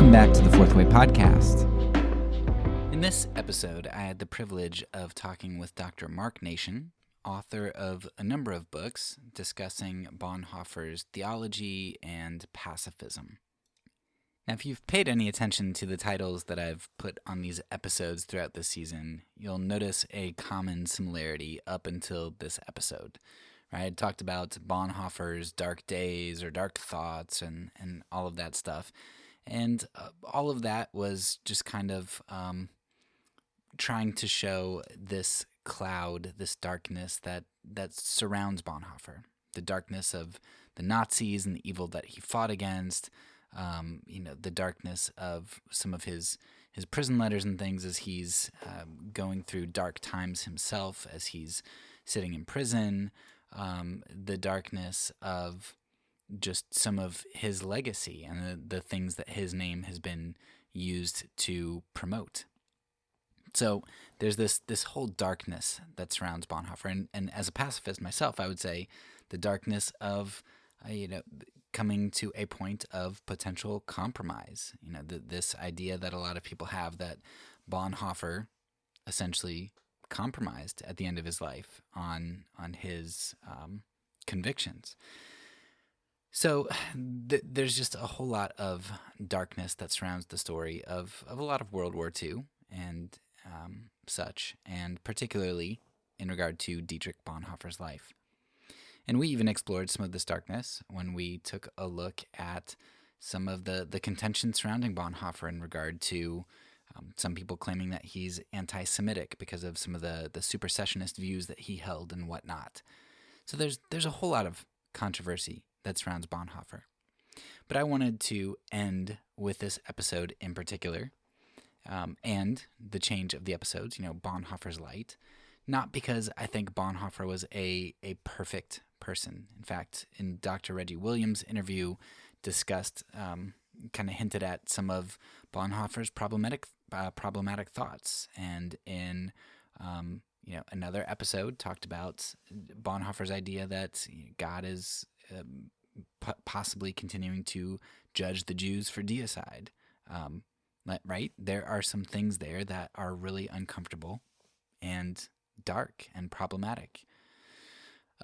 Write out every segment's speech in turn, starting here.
Welcome back to the Fourth Way Podcast. In this episode, I had the privilege of talking with Dr. Mark Nation, author of a number of books discussing Bonhoeffer's theology and pacifism. Now, if you've paid any attention to the titles that I've put on these episodes throughout this season, you'll notice a common similarity up until this episode. Right? I talked about Bonhoeffer's dark days or dark thoughts and all of that stuff. And all of that was just kind of trying to show this cloud, this darkness that surrounds Bonhoeffer. The darkness of the Nazis and the evil that he fought against, the darkness of some of his prison letters and things as he's going through dark times himself, as he's sitting in prison, the darkness of just some of his legacy and the things that his name has been used to promote. So there's this whole darkness that surrounds Bonhoeffer. And as a pacifist myself, I would say the darkness of, coming to a point of potential compromise. This idea that a lot of people have that Bonhoeffer essentially compromised at the end of his life on his convictions. So there's just a whole lot of darkness that surrounds the story of a lot of World War II and such, and particularly in regard to Dietrich Bonhoeffer's life. And we even explored some of this darkness when we took a look at some of the contention surrounding Bonhoeffer in regard to some people claiming that he's anti-Semitic because of some of the supersessionist views that he held and whatnot. So there's a whole lot of controversy that surrounds Bonhoeffer. But I wanted to end with this episode in particular, and the change of the episodes, Bonhoeffer's light, not because I think Bonhoeffer was a perfect person. In fact, in Dr. Reggie Williams' interview, discussed, kind of hinted at some of Bonhoeffer's problematic thoughts, and in another episode talked about Bonhoeffer's idea that God is possibly continuing to judge the Jews for deicide. Right? There are some things there that are really uncomfortable and dark and problematic.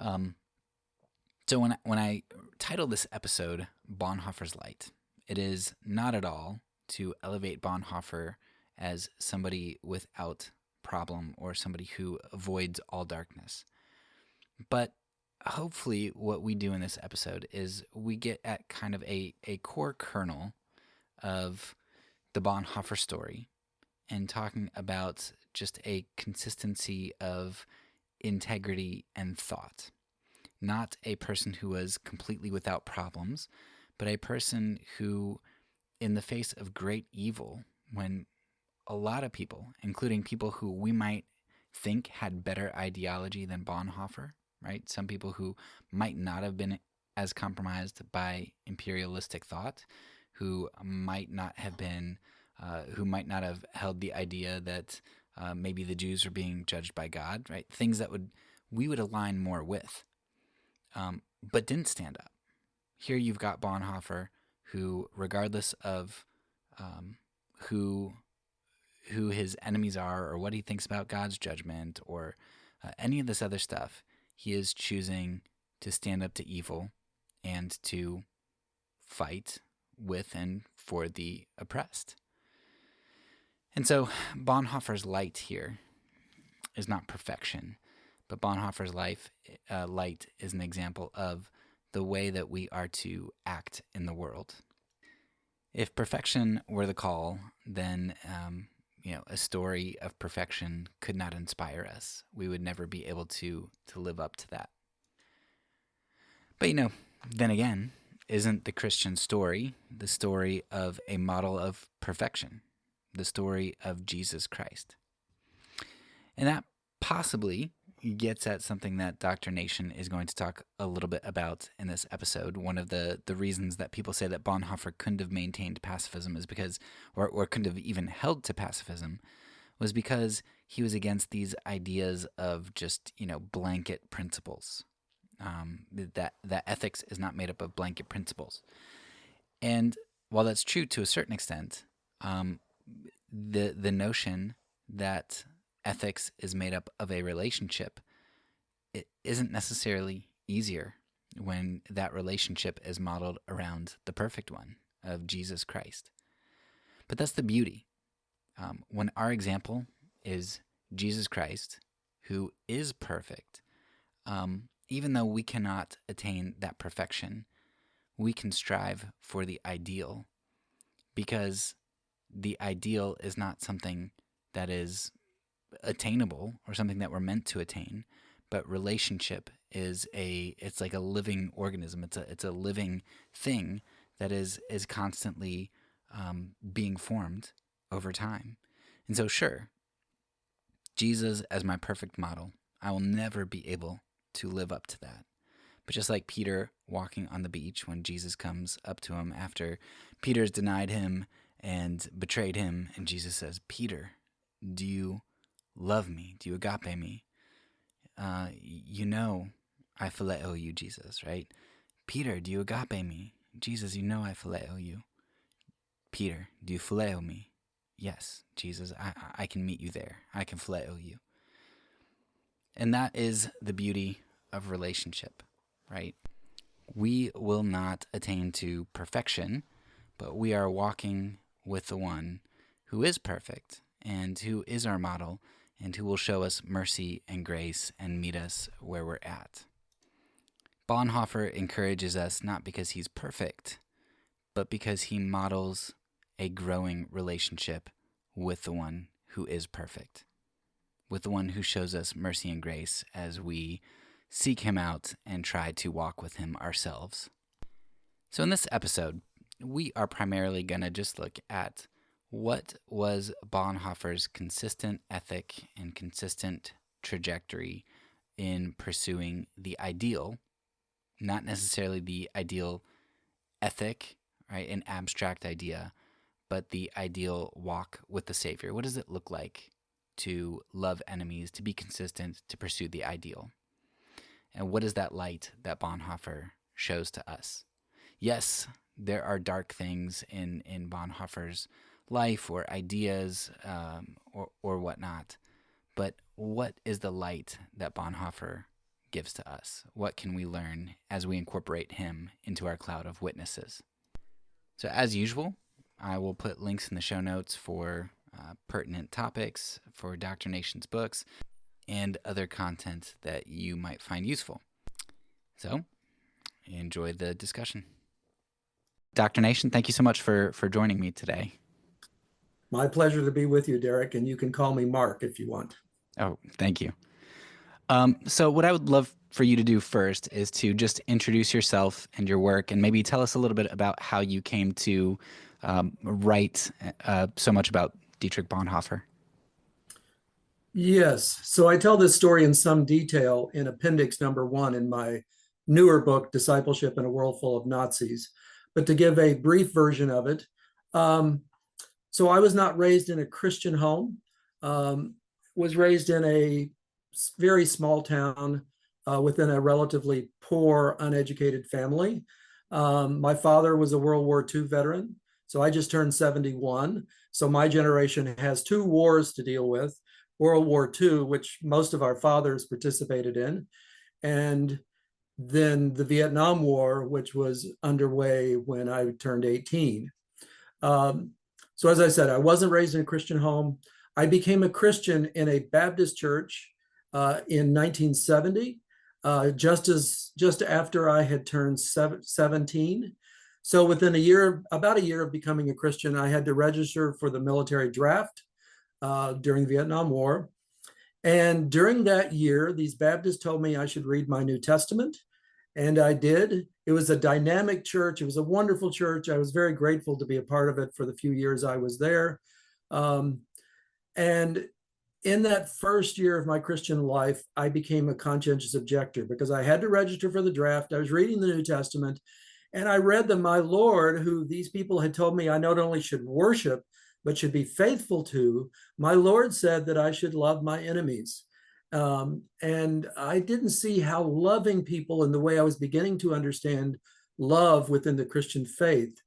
So when I title this episode Bonhoeffer's Light, it is not at all to elevate Bonhoeffer as somebody without problem or somebody who avoids all darkness. But hopefully what we do in this episode is we get at kind of a core kernel of the Bonhoeffer story and talking about just a consistency of integrity and thought. Not a person who was completely without problems, but a person who, in the face of great evil, when a lot of people, including people who we might think had better ideology than Bonhoeffer, right? Some people who might not have been as compromised by imperialistic thought, who might not have held the idea that maybe the Jews are being judged by God, right? Things that we would align more with, but didn't stand up. Here you've got Bonhoeffer, who, regardless of who his enemies are or what he thinks about God's judgment or any of this other stuff, he is choosing to stand up to evil and to fight with and for the oppressed. And so Bonhoeffer's light here is not perfection, but Bonhoeffer's light is an example of the way that we are to act in the world. If perfection were the call, then a story of perfection could not inspire us. We would never be able to live up to that. But then again, isn't the Christian story the story of a model of perfection, the story of Jesus Christ? And that possibly gets at something that Dr. Nation is going to talk a little bit about in this episode. One of the reasons that people say that Bonhoeffer couldn't have maintained pacifism is because, or couldn't have even held to pacifism, was because he was against these ideas of just, blanket principles. That ethics is not made up of blanket principles. And while that's true to a certain extent, the notion that ethics is made up of a relationship, it isn't necessarily easier when that relationship is modeled around the perfect one of Jesus Christ. But that's the beauty. When our example is Jesus Christ, who is perfect, even though we cannot attain that perfection, we can strive for the ideal, because the ideal is not something that is attainable or something that we're meant to attain, but relationship is it's like a living organism. It's a living thing that is constantly being formed over time. And so, sure, Jesus as my perfect model, I will never be able to live up to that. But just like Peter walking on the beach when Jesus comes up to him after Peter's denied him and betrayed him, and Jesus says, "Peter, do you love me? Do you agape me? You know I phileo you, Jesus, right? Peter, do you agape me? Jesus, you know I phileo you. Peter, do you phileo me? Yes, Jesus, I can meet you there. I can phileo you." And that is the beauty of relationship, right? We will not attain to perfection, but we are walking with the one who is perfect and who is our model and who will show us mercy and grace and meet us where we're at. Bonhoeffer encourages us not because he's perfect, but because he models a growing relationship with the one who is perfect, with the one who shows us mercy and grace as we seek him out and try to walk with him ourselves. So in this episode, we are primarily going to just look at what was Bonhoeffer's consistent ethic and consistent trajectory in pursuing the ideal, not necessarily the ideal ethic, right, an abstract idea, but the ideal walk with the Savior. What does it look like to love enemies, to be consistent, to pursue the ideal? And what is that light that Bonhoeffer shows to us? Yes, there are dark things in Bonhoeffer's life or ideas or whatnot, but what is the light that Bonhoeffer gives to us? What can we learn as we incorporate him into our cloud of witnesses? So as usual, I will put links in the show notes for pertinent topics, for Dr. Nation's books, and other content that you might find useful. So, enjoy the discussion. Dr. Nation, thank you so much for joining me today. My pleasure to be with you, Derek, and you can call me Mark if you want. Oh, thank you. So what I would love for you to do first is to just introduce yourself and your work, and maybe tell us a little bit about how you came to write so much about Dietrich Bonhoeffer. Yes. So I tell this story in some detail in appendix number 1 in my newer book, Discipleship in a World Full of Nazis. But to give a brief version of it, so I was not raised in a Christian home, was raised in a very small town within a relatively poor, uneducated family. My father was a World War II veteran, so I just turned 71. So my generation has 2 wars to deal with. World War II, which most of our fathers participated in, and then the Vietnam War, which was underway when I turned 18. So as I said, I wasn't raised in a Christian home. I became a Christian in a Baptist church in 1970, just after I had turned 17. So within about a year of becoming a Christian, I had to register for the military draft during the Vietnam War. And during that year, these Baptists told me I should read my New Testament. And I did. It was a dynamic church. It was a wonderful church. I was very grateful to be a part of it for the few years I was there. And in that first year of my Christian life, I became a conscientious objector because I had to register for the draft. I was reading the New Testament, and I read that my Lord, who these people had told me I not only should worship, but should be faithful to, my Lord said that I should love my enemies. And I didn't see how loving people in the way I was beginning to understand love within the Christian faith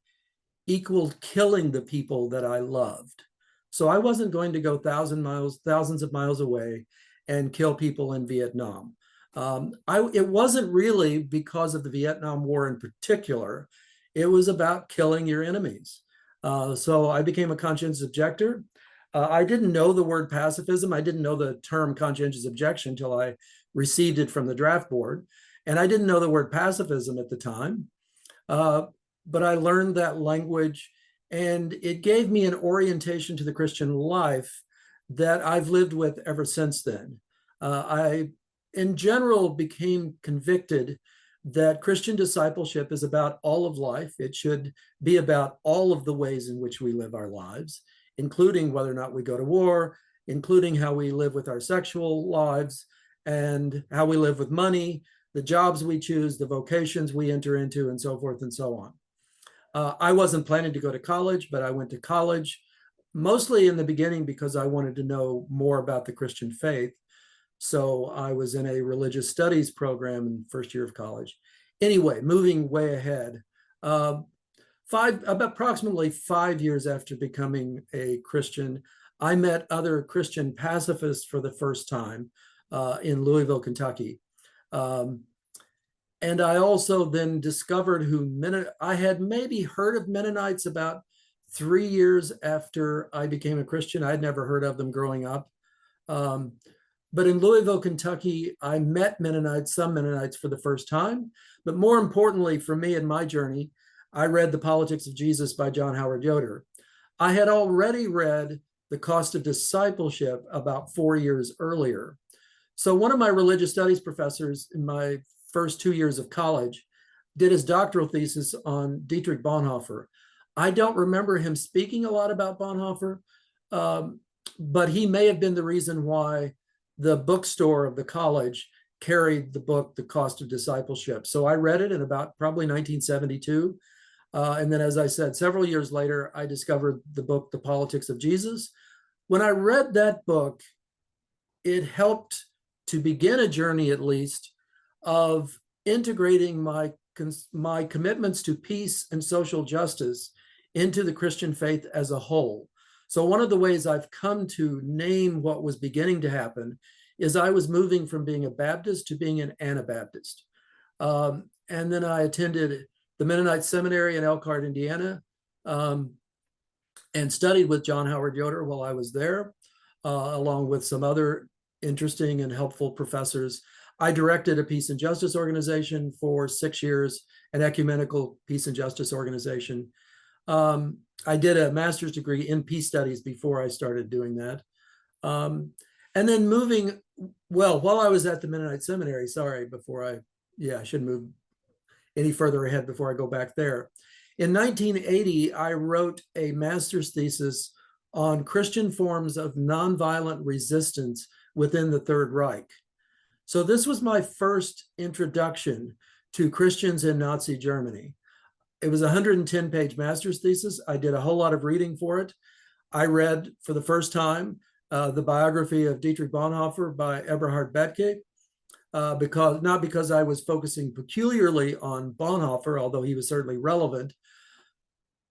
equaled killing the people that I loved. So I wasn't going to go thousands of miles away and kill people in Vietnam. It wasn't really because of the Vietnam War in particular. It was about killing your enemies. So I became a conscientious objector. I didn't know the word pacifism. I didn't know the term conscientious objection until I received it from the draft board. And I didn't know the word pacifism at the time. But I learned that language, and it gave me an orientation to the Christian life that I've lived with ever since then. I, in general, became convicted that Christian discipleship is about all of life. It should be about all of the ways in which we live our lives, including whether or not we go to war, including how we live with our sexual lives, and how we live with money, the jobs we choose, the vocations we enter into, and so forth and so on. I wasn't planning to go to college, but I went to college mostly in the beginning because I wanted to know more about the Christian faith. So I was in a religious studies program in first year of college. Anyway, moving way ahead, approximately 5 years after becoming a Christian, I met other Christian pacifists for the first time in Louisville, Kentucky. And I also then discovered I had maybe heard of Mennonites about 3 years after I became a Christian. I'd never heard of them growing up. But in Louisville, Kentucky, I met some Mennonites for the first time. But more importantly for me in my journey, I read The Politics of Jesus by John Howard Yoder. I had already read The Cost of Discipleship about 4 years earlier. So one of my religious studies professors in my first 2 years of college did his doctoral thesis on Dietrich Bonhoeffer. I don't remember him speaking a lot about Bonhoeffer, but he may have been the reason why the bookstore of the college carried the book, The Cost of Discipleship. So I read it in about probably 1972. And then, as I said, several years later, I discovered the book, The Politics of Jesus. When I read that book, it helped to begin a journey, at least, of integrating my commitments to peace and social justice into the Christian faith as a whole. So one of the ways I've come to name what was beginning to happen is I was moving from being a Baptist to being an Anabaptist. And then I attended the Mennonite Seminary in Elkhart, Indiana, and studied with John Howard Yoder while I was there, along with some other interesting and helpful professors. I directed a peace and justice organization for 6 years, an ecumenical peace and justice organization. I did a master's degree in peace studies before I started doing that. And then while I was at the Mennonite Seminary, I shouldn't move any further ahead before I go back there. In 1980, I wrote a master's thesis on Christian forms of nonviolent resistance within the Third Reich. So this was my first introduction to Christians in Nazi Germany. It was a 110-page master's thesis. I did a whole lot of reading for it. I read for the first time the biography of Dietrich Bonhoeffer by Eberhard Bethge, not because I was focusing peculiarly on Bonhoeffer, although he was certainly relevant,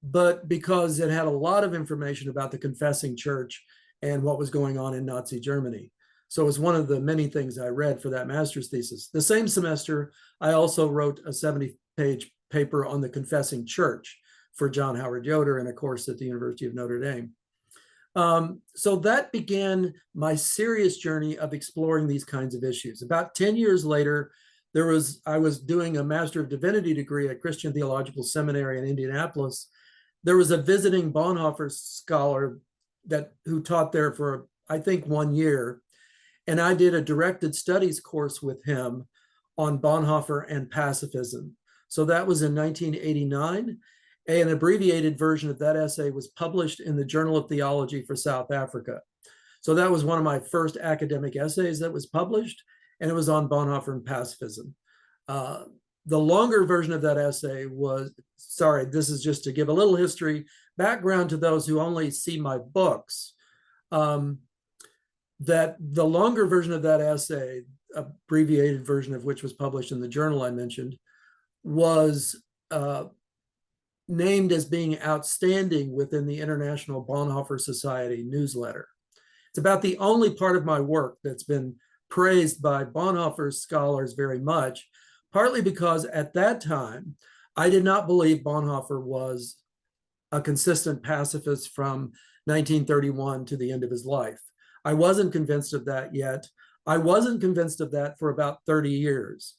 but because it had a lot of information about the confessing church and what was going on in Nazi Germany. So it was one of the many things I read for that master's thesis. The same semester, I also wrote a 70-page paper on the confessing church for John Howard Yoder in a course at the University of Notre Dame. So that began my serious journey of exploring these kinds of issues. About 10 years later, I was doing a Master of Divinity degree at Christian Theological Seminary in Indianapolis. There was a visiting Bonhoeffer scholar who taught there for, I think, 1 year. And I did a directed studies course with him on Bonhoeffer and pacifism. So that was in 1989. An abbreviated version of that essay was published in the Journal of Theology for South Africa. So that was one of my first academic essays that was published, and it was on Bonhoeffer and pacifism. The longer version of that essay this is just to give a little history, background to those who only see my books, that the longer version of that essay, abbreviated version of which was published in the journal I mentioned, was named as being outstanding within the International Bonhoeffer Society newsletter. It's about the only part of my work that's been praised by Bonhoeffer scholars very much, partly because at that time, I did not believe Bonhoeffer was a consistent pacifist from 1931 to the end of his life. I wasn't convinced of that yet. I wasn't convinced of that for about 30 years,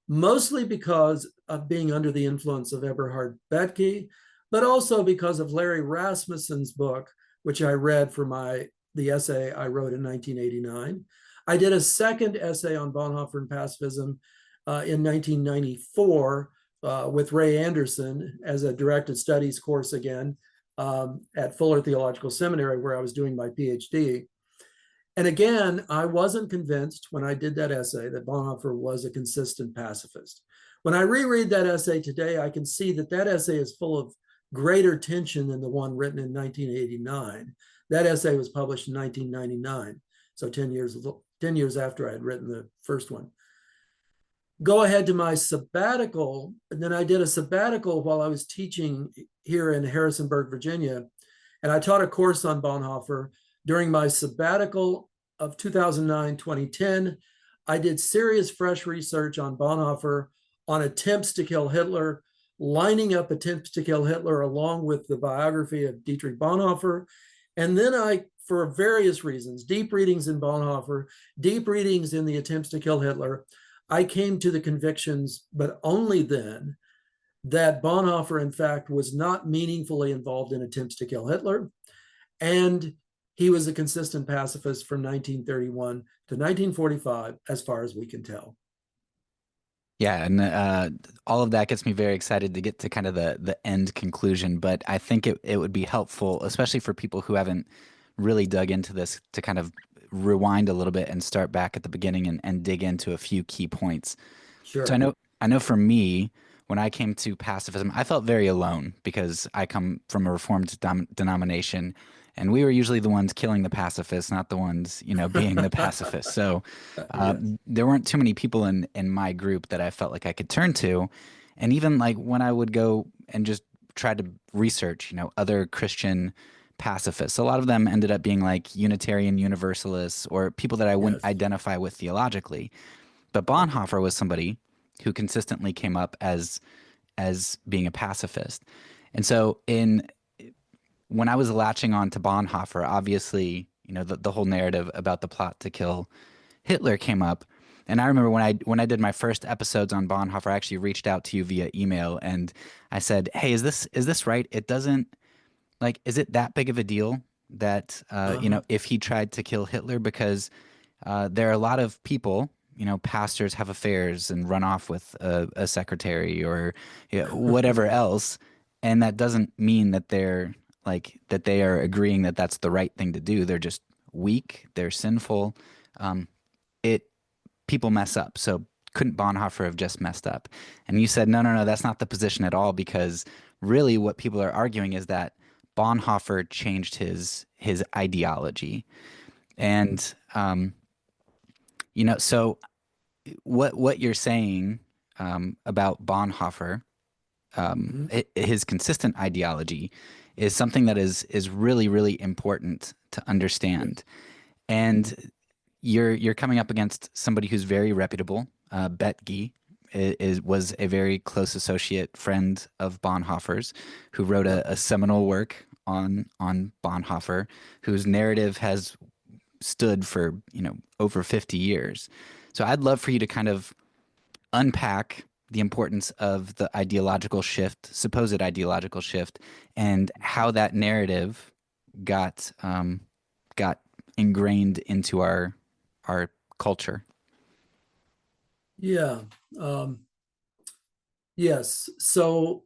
mostly because of being under the influence of Eberhard Bethge, but also because of Larry Rasmussen's book, which I read for the essay I wrote in 1989. I did a second essay on Bonhoeffer and pacifism in 1994 with Ray Anderson as a directed studies course again at Fuller Theological Seminary, where I was doing my PhD. And again, I wasn't convinced when I did that essay that Bonhoeffer was a consistent pacifist. When I reread that essay today, I can see that that essay is full of greater tension than the one written in 1989. That essay was published in 1999, so 10 years after I had written the first one. Go ahead to my sabbatical, and then I did a sabbatical while I was teaching here in Harrisonburg, Virginia, and I taught a course on Bonhoeffer. During my sabbatical of 2009-2010, I did serious fresh research on Bonhoeffer, on attempts to kill Hitler, lining up attempts to kill Hitler along with the biography of Dietrich Bonhoeffer. And then I, for various reasons, deep readings in Bonhoeffer, deep readings in the attempts to kill Hitler, I came to the convictions, but only then, that Bonhoeffer, in fact, was not meaningfully involved in attempts to kill Hitler. And he was a consistent pacifist from 1931 to 1945, as far as we can tell. Yeah, and all of that gets me very excited to get to kind of the end conclusion. But I think it would be helpful, especially for people who haven't really dug into this, to kind of rewind a little bit and start back at the beginning and dig into a few key points. Sure. So I know for me, when I came to pacifism, I felt very alone because I come from a Reformed denomination, and we were usually the ones killing the pacifists, not the ones, being the pacifists. So Yes. there weren't too many people in my group that I felt like I could turn to. And even like when I would go and just try to research, other Christian pacifists, a lot of them ended up being like Unitarian Universalists or people that I wouldn't Yes. identify with theologically. But Bonhoeffer was somebody who consistently came up as being a pacifist. And so when I was latching on to Bonhoeffer, obviously, the whole narrative about the plot to kill Hitler came up. And I remember when I did my first episodes on Bonhoeffer, I actually reached out to you via email and I said, "Hey, is this right? It doesn't, like, is it that big of a deal that if he tried to kill Hitler? Because there are a lot of people, pastors have affairs and run off with a secretary or whatever else, and that doesn't mean that they are agreeing that that's the right thing to do. They're just weak, they're sinful. It People mess up. So couldn't Bonhoeffer have just messed up?" And you said, no, that's not the position at all, because really what people are arguing is that Bonhoeffer changed his ideology. And so what you're saying about Bonhoeffer, his consistent ideology, is something that is really, really important to understand. And you're coming up against somebody who's very reputable. Bethge was a very close associate friend of Bonhoeffer's, who wrote a seminal work on Bonhoeffer, whose narrative has stood for over 50 years. So I'd love for you to kind of unpack the importance of the supposed ideological shift, and how that narrative got ingrained into our culture. Yeah. Yes. So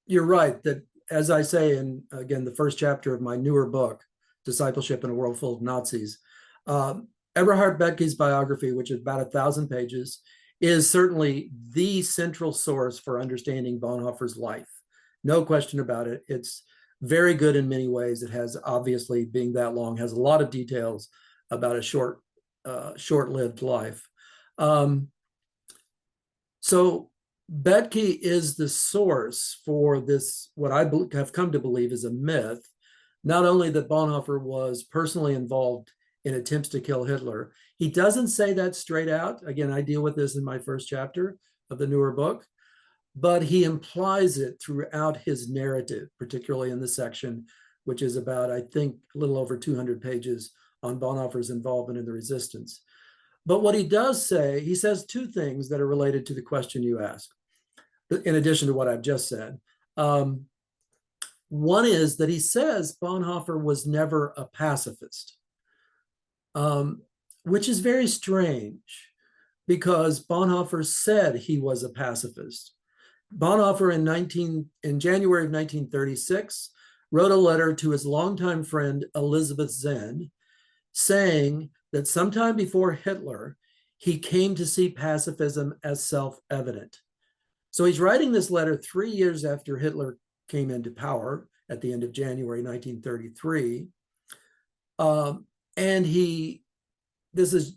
you're right that, as I say in, again, the first chapter of my newer book, Discipleship in a World Full of Nazis, Eberhard Bethge's biography, which is about 1,000 pages, is certainly the central source for understanding Bonhoeffer's life. No question about it. It's very good in many ways. It has, obviously, being that long, has a lot of details about a short-lived life. So Bethke is the source for this, what I have come to believe is a myth, not only that Bonhoeffer was personally involved in attempts to kill Hitler. He doesn't say that straight out. Again, I deal with this in my first chapter of the newer book, but he implies it throughout his narrative, particularly in the section, which is about, I think, a little over 200 pages on Bonhoeffer's involvement in the resistance. But what he does say, he says two things that are related to the question you asked, in addition to what I've just said. One is that he says Bonhoeffer was never a pacifist, which is very strange because Bonhoeffer said he was a pacifist. Bonhoeffer in January of 1936 wrote a letter to his longtime friend Elizabeth Zenn saying that sometime before Hitler, he came to see pacifism as self-evident. So he's writing this letter 3 years after Hitler came into power at the end of January 1933. This is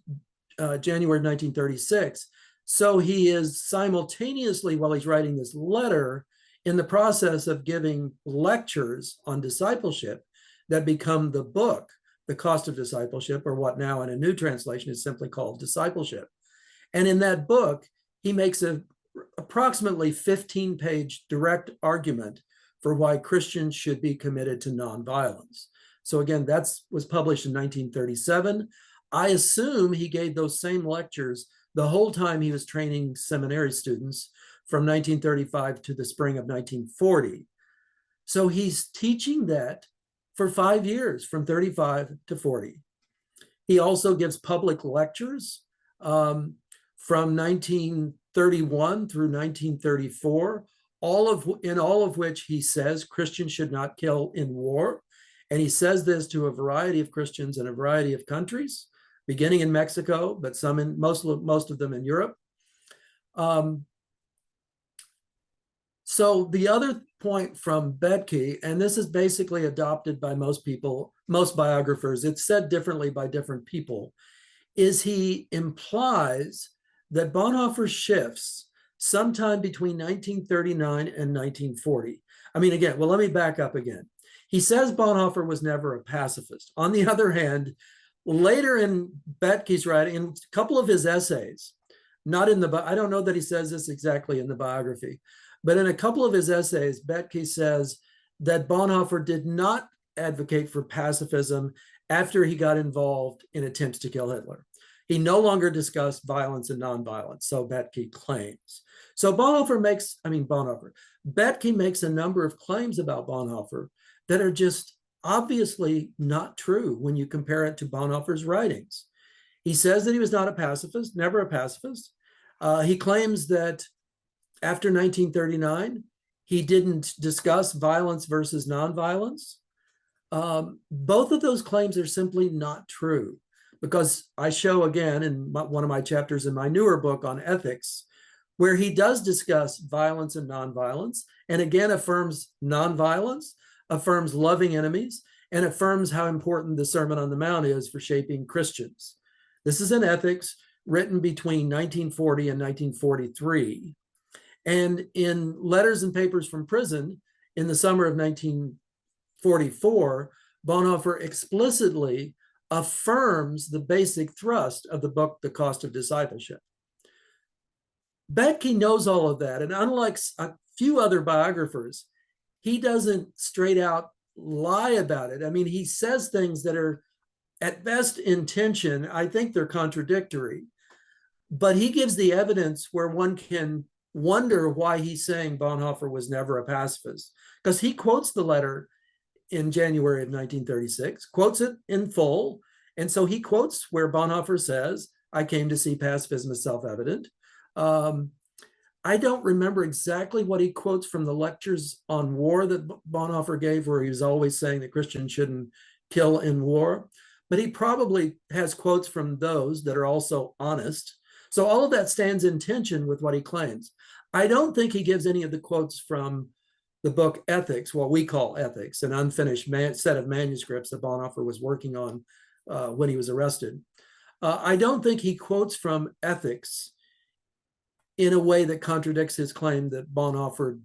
January 1936. So he is simultaneously, while he's writing this letter, in the process of giving lectures on discipleship that become the book, The Cost of Discipleship, or what now in a new translation is simply called Discipleship. And in that book, he makes a approximately 15-page direct argument for why Christians should be committed to nonviolence. So again, that was published in 1937. I assume he gave those same lectures the whole time he was training seminary students from 1935 to the spring of 1940. So he's teaching that for 5 years, from 35 to 40. He also gives public lectures from 1931 through 1934, in all of which he says Christians should not kill in war. And he says this to a variety of Christians in a variety of countries, beginning in Mexico, but most of them in Europe. So the other point from Bethke, and this is basically adopted by most people, most biographers, it's said differently by different people, is he implies that Bonhoeffer shifts sometime between 1939 and 1940. I mean, again, well, let me back up again. He says Bonhoeffer was never a pacifist. On the other hand, later in Bethke's writing, in a couple of his essays, not in the, I don't know that he says this exactly in the biography, but in a couple of his essays, Bethke says that Bonhoeffer did not advocate for pacifism after he got involved in attempts to kill Hitler. He no longer discussed violence and nonviolence, so Bethke claims. So Bethke makes a number of claims about Bonhoeffer that are just obviously not true when you compare it to Bonhoeffer's writings. He says that he was not a pacifist, never a pacifist. He claims that after 1939, he didn't discuss violence versus nonviolence. Both of those claims are simply not true, because I show again in one of my chapters in my newer book on ethics, where he does discuss violence and nonviolence, and again affirms nonviolence, affirms loving enemies, and affirms how important the Sermon on the Mount is for shaping Christians. This is an ethics written between 1940 and 1943. And in Letters and Papers from Prison in the summer of 1944, Bonhoeffer explicitly affirms the basic thrust of the book, The Cost of Discipleship. Bethke knows all of that, and unlike a few other biographers, he doesn't straight out lie about it. I mean, he says things that are at best in tension. I think they're contradictory, but he gives the evidence where one can wonder why he's saying Bonhoeffer was never a pacifist, because he quotes the letter in January of 1936, quotes it in full. And so he quotes where Bonhoeffer says, I came to see pacifism as self-evident. I don't remember exactly what he quotes from the lectures on war that Bonhoeffer gave, where he was always saying that Christians shouldn't kill in war, but he probably has quotes from those that are also honest. So all of that stands in tension with what he claims. I don't think he gives any of the quotes from the book Ethics, what we call Ethics, an unfinished set of manuscripts that Bonhoeffer was working on when he was arrested. I don't think he quotes from Ethics in a way that contradicts his claim that Bonhoeffer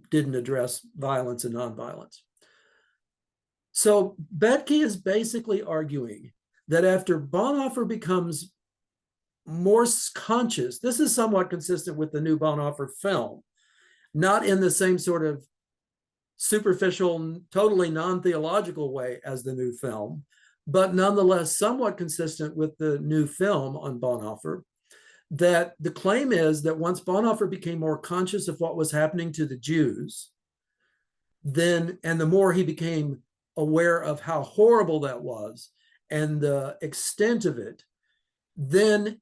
didn't address violence and nonviolence. So Bethke is basically arguing that after Bonhoeffer becomes more conscious, this is somewhat consistent with the new Bonhoeffer film, not in the same sort of superficial, totally non-theological way as the new film, but nonetheless somewhat consistent with the new film on Bonhoeffer, that the claim is that once Bonhoeffer became more conscious of what was happening to the Jews, then, and the more he became aware of how horrible that was and the extent of it, then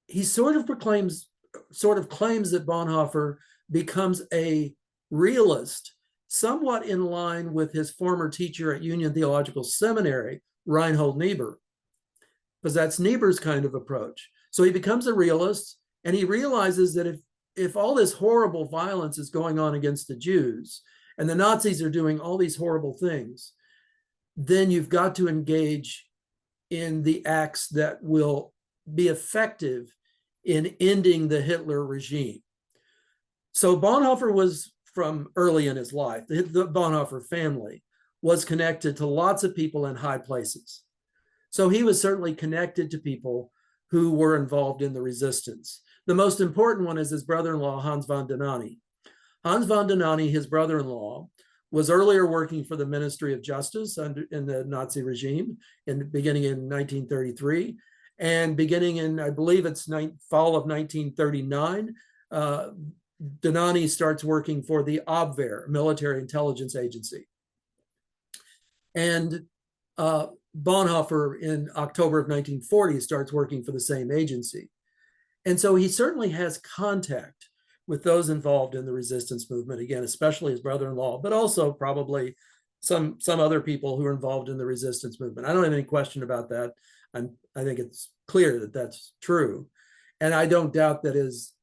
he sort of claims that Bonhoeffer becomes a realist, somewhat in line with his former teacher at Union Theological Seminary, Reinhold Niebuhr, because that's Niebuhr's kind of approach. So he becomes a realist, and he realizes that if all this horrible violence is going on against the Jews, and the Nazis are doing all these horrible things, then you've got to engage in the acts that will be effective in ending the Hitler regime. So Bonhoeffer was, from early in his life, the Bonhoeffer family was connected to lots of people in high places. So he was certainly connected to people who were involved in the resistance. The most important one is his brother-in-law, Hans von Dohnanyi. Hans von Dohnanyi, his brother-in-law, was earlier working for the Ministry of Justice in the Nazi regime, beginning in 1933, and beginning in, I believe it's fall of 1939, Dohnanyi starts working for the Abwehr, military intelligence agency. And Bonhoeffer, in October of 1940, starts working for the same agency. And so he certainly has contact with those involved in the resistance movement, again, especially his brother-in-law, but also probably some other people who are involved in the resistance movement. I don't have any question about that. I think it's clear that that's true. And I don't doubt that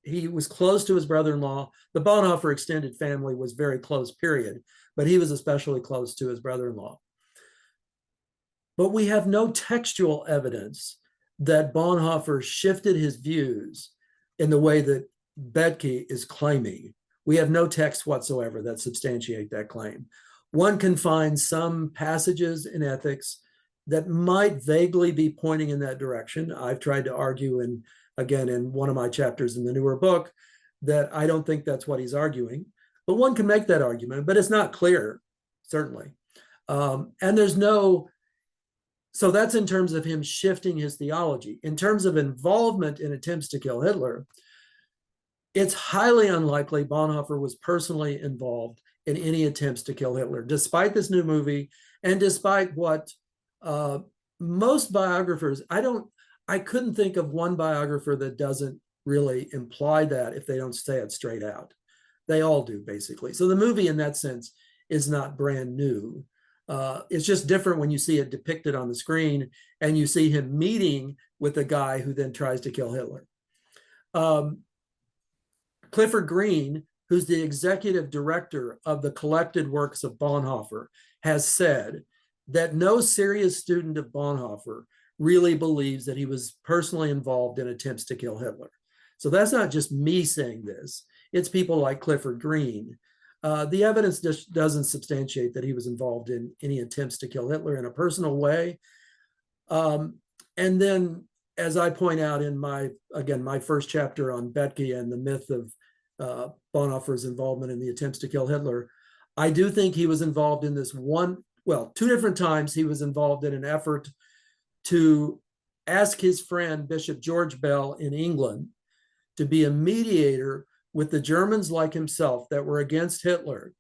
he was close to his brother-in-law. The Bonhoeffer extended family was very close, period, but he was especially close to his brother-in-law. But we have no textual evidence that Bonhoeffer shifted his views in the way that Bethke is claiming. We have no text whatsoever that substantiate that claim. One can find some passages in ethics that might vaguely be pointing in that direction. I've tried to argue, again, in one of my chapters in the newer book, that I don't think that's what he's arguing. But one can make that argument, but it's not clear, certainly. And there's no, so that's in terms of him shifting his theology. In terms of involvement in attempts to kill Hitler, it's highly unlikely Bonhoeffer was personally involved in any attempts to kill Hitler, despite this new movie and despite what most biographers, I couldn't think of one biographer that doesn't really imply that if they don't say it straight out. They all do, basically. So the movie in that sense is not brand new. It's just different when you see it depicted on the screen and you see him meeting with a guy who then tries to kill Hitler. Clifford Green, who's the executive director of the collected works of Bonhoeffer, has said that no serious student of Bonhoeffer really believes that he was personally involved in attempts to kill Hitler. So that's not just me saying this. It's people like Clifford Green. The evidence just doesn't substantiate that he was involved in any attempts to kill Hitler in a personal way. And then, as I point out in my first chapter on Bethke and the myth of Bonhoeffer's involvement in the attempts to kill Hitler, I do think he was involved in this two different times he was involved in an effort to ask his friend Bishop George Bell in England to be a mediator with the Germans like himself that were against Hitler.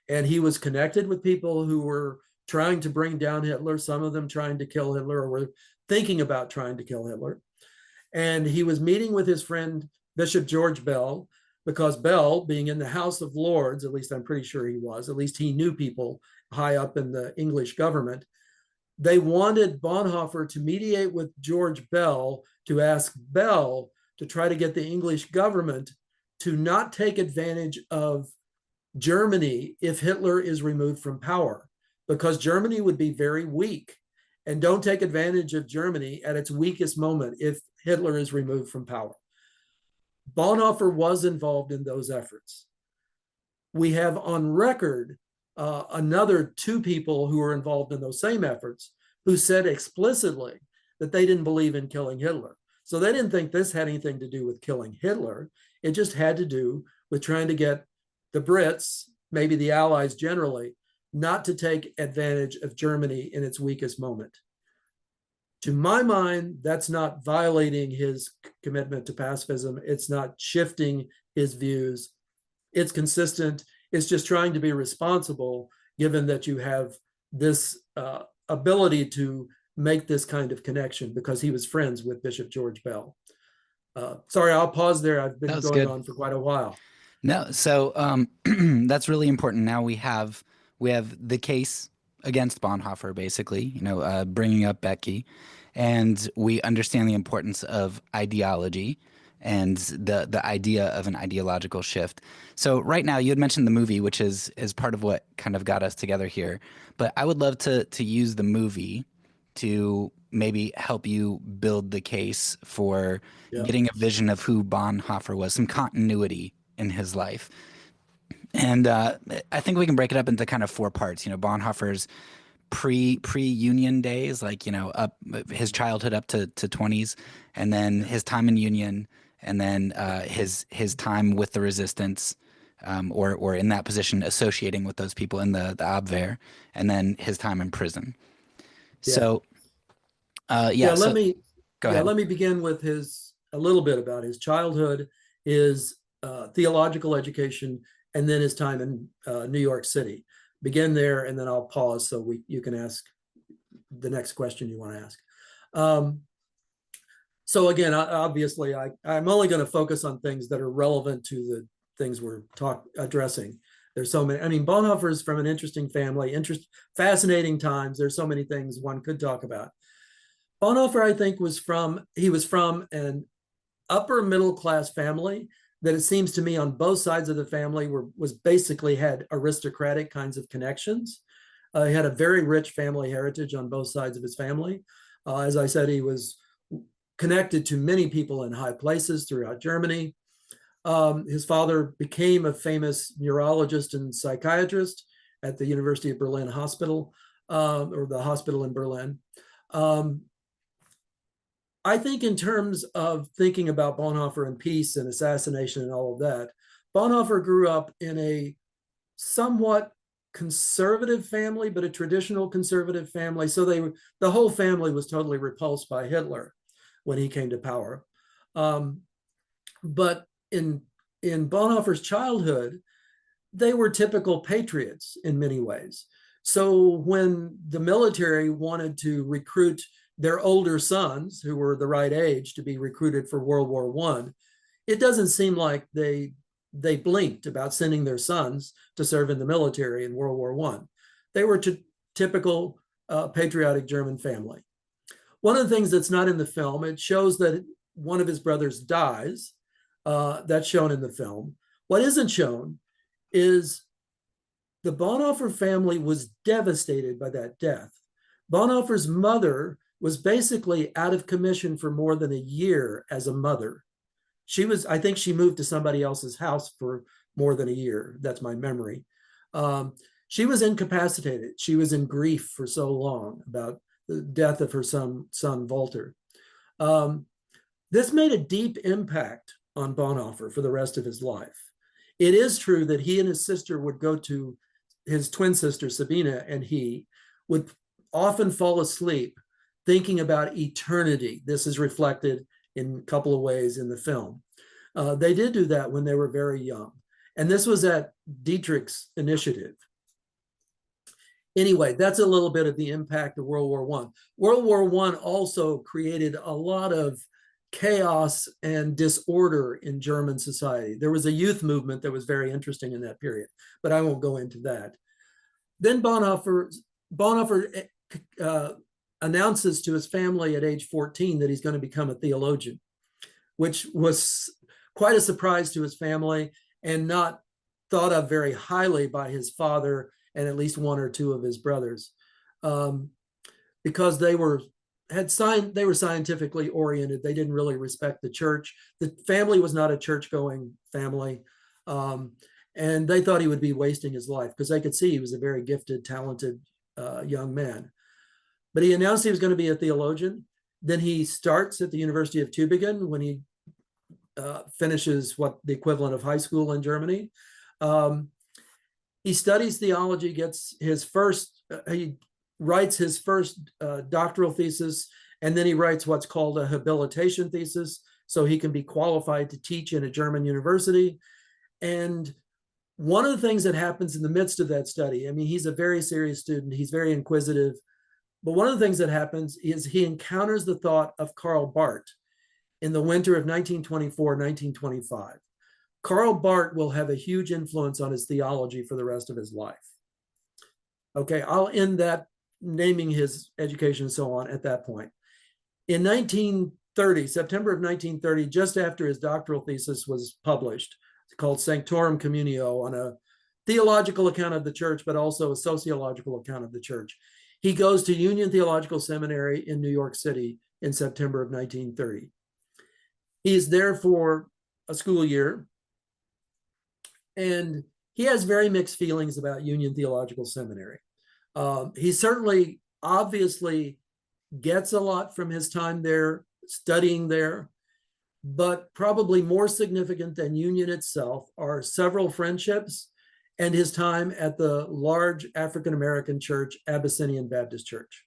And he was connected with people who were trying to bring down Hitler, some of them trying to kill Hitler or were thinking about trying to kill Hitler. And he was meeting with his friend Bishop George Bell, because Bell, being in the House of Lords, at least I'm pretty sure he was, at least he knew people high up in the English government, they wanted Bonhoeffer to mediate with George Bell to ask Bell to try to get the English government to not take advantage of Germany if Hitler is removed from power, because Germany would be very weak, and don't take advantage of Germany at its weakest moment if Hitler is removed from power. Bonhoeffer was involved in those efforts. We have on record another two people who were involved in those same efforts who said explicitly that they didn't believe in killing Hitler. So they didn't think this had anything to do with killing Hitler. It just had to do with trying to get the Brits, maybe the Allies generally, not to take advantage of Germany in its weakest moment. To my mind, that's not violating his commitment to pacifism. It's not shifting his views. It's consistent. It's just trying to be responsible, given that you have this ability to make this kind of connection because he was friends with Bishop George Bell. Sorry, I'll pause there. I've been going on for quite a while. No, so that's really important. Now we have the case against Bonhoeffer, basically, bringing up Becky, and we understand the importance of ideology and the idea of an ideological shift. So right now, you had mentioned the movie, which is part of what kind of got us together here. But I would love to use the movie to maybe help you build the case for getting a vision of who Bonhoeffer was, some continuity in his life. And I think we can break it up into kind of four parts. Bonhoeffer's pre-Union days, up his childhood up to 20s, and then his time in Union, and then his time with the resistance, or in that position associating with those people in the Abwehr, and then his time in prison. So, let me go ahead. Let me begin with a little bit about his childhood, his theological education, and then his time in New York City. Begin there, and then I'll pause so you can ask the next question you want to ask. So again, obviously, I'm only going to focus on things that are relevant to the things we're addressing. There's so many. I mean, Bonhoeffer is from an interesting family, fascinating times. There's so many things one could talk about. Bonhoeffer, I think, was from an upper middle class family that it seems to me on both sides of the family was basically had aristocratic kinds of connections. He had a very rich family heritage on both sides of his family. As I said, he was connected to many people in high places throughout Germany. His father became a famous neurologist and psychiatrist at the University of Berlin Hospital, or the hospital in Berlin. I think in terms of thinking about Bonhoeffer and peace and assassination and all of that, Bonhoeffer grew up in a somewhat conservative family, but a traditional conservative family. So the whole family was totally repulsed by Hitler when he came to power. But in Bonhoeffer's childhood, they were typical patriots in many ways. So when the military wanted to recruit their older sons, who were the right age to be recruited for World War I, it doesn't seem like they blinked about sending their sons to serve in the military in World War I. They were typical patriotic German family. One of the things that's not in the film, it shows that one of his brothers dies. That's shown in the film. What isn't shown is the Bonhoeffer family was devastated by that death. Bonhoeffer's mother was basically out of commission for more than a year as a mother. I think she moved to somebody else's house for more than a year. That's my memory. She was incapacitated. She was in grief for so long about the death of her son Walter. This made a deep impact on Bonhoeffer for the rest of his life. It is true that he and his sister would go to his twin sister, Sabine, and he would often fall asleep thinking about eternity. This is reflected in a couple of ways in the film. They did do that when they were very young. And this was at Dietrich's initiative. Anyway, that's a little bit of the impact of World War I. World War I also created a lot of chaos and disorder in German society. There was a youth movement that was very interesting in that period, but I won't go into that. Then Bonhoeffer announces to his family at age 14 that he's going to become a theologian, which was quite a surprise to his family and not thought of very highly by his father and at least one or two of his brothers, because they were they were scientifically oriented. They didn't really respect the church. The family was not a church-going family. And they thought he would be wasting his life because they could see he was a very gifted, talented young man. But he announced he was going to be a theologian. Then he starts at the University of Tübingen when he finishes what the equivalent of high school in Germany. He studies theology, he writes his first doctoral thesis, and then he writes what's called a habilitation thesis, so he can be qualified to teach in a German university. And one of the things that happens in the midst of that study, I mean, he's a very serious student, he's very inquisitive, but one of the things that happens is he encounters the thought of Karl Barth in the winter of 1924, 1925. Karl Barth will have a huge influence on his theology for the rest of his life. Okay, I'll end that naming his education and so on at that point. In 1930, September of 1930, just after his doctoral thesis was published, it's called Sanctorum Communio, on a theological account of the church, but also a sociological account of the church. He goes to Union Theological Seminary in New York City in September of 1930. He's there for a school year, and he has very mixed feelings about Union Theological Seminary. He certainly, obviously, gets a lot from his time there, studying there, but probably more significant than Union itself are several friendships and his time at the large African-American church, Abyssinian Baptist Church.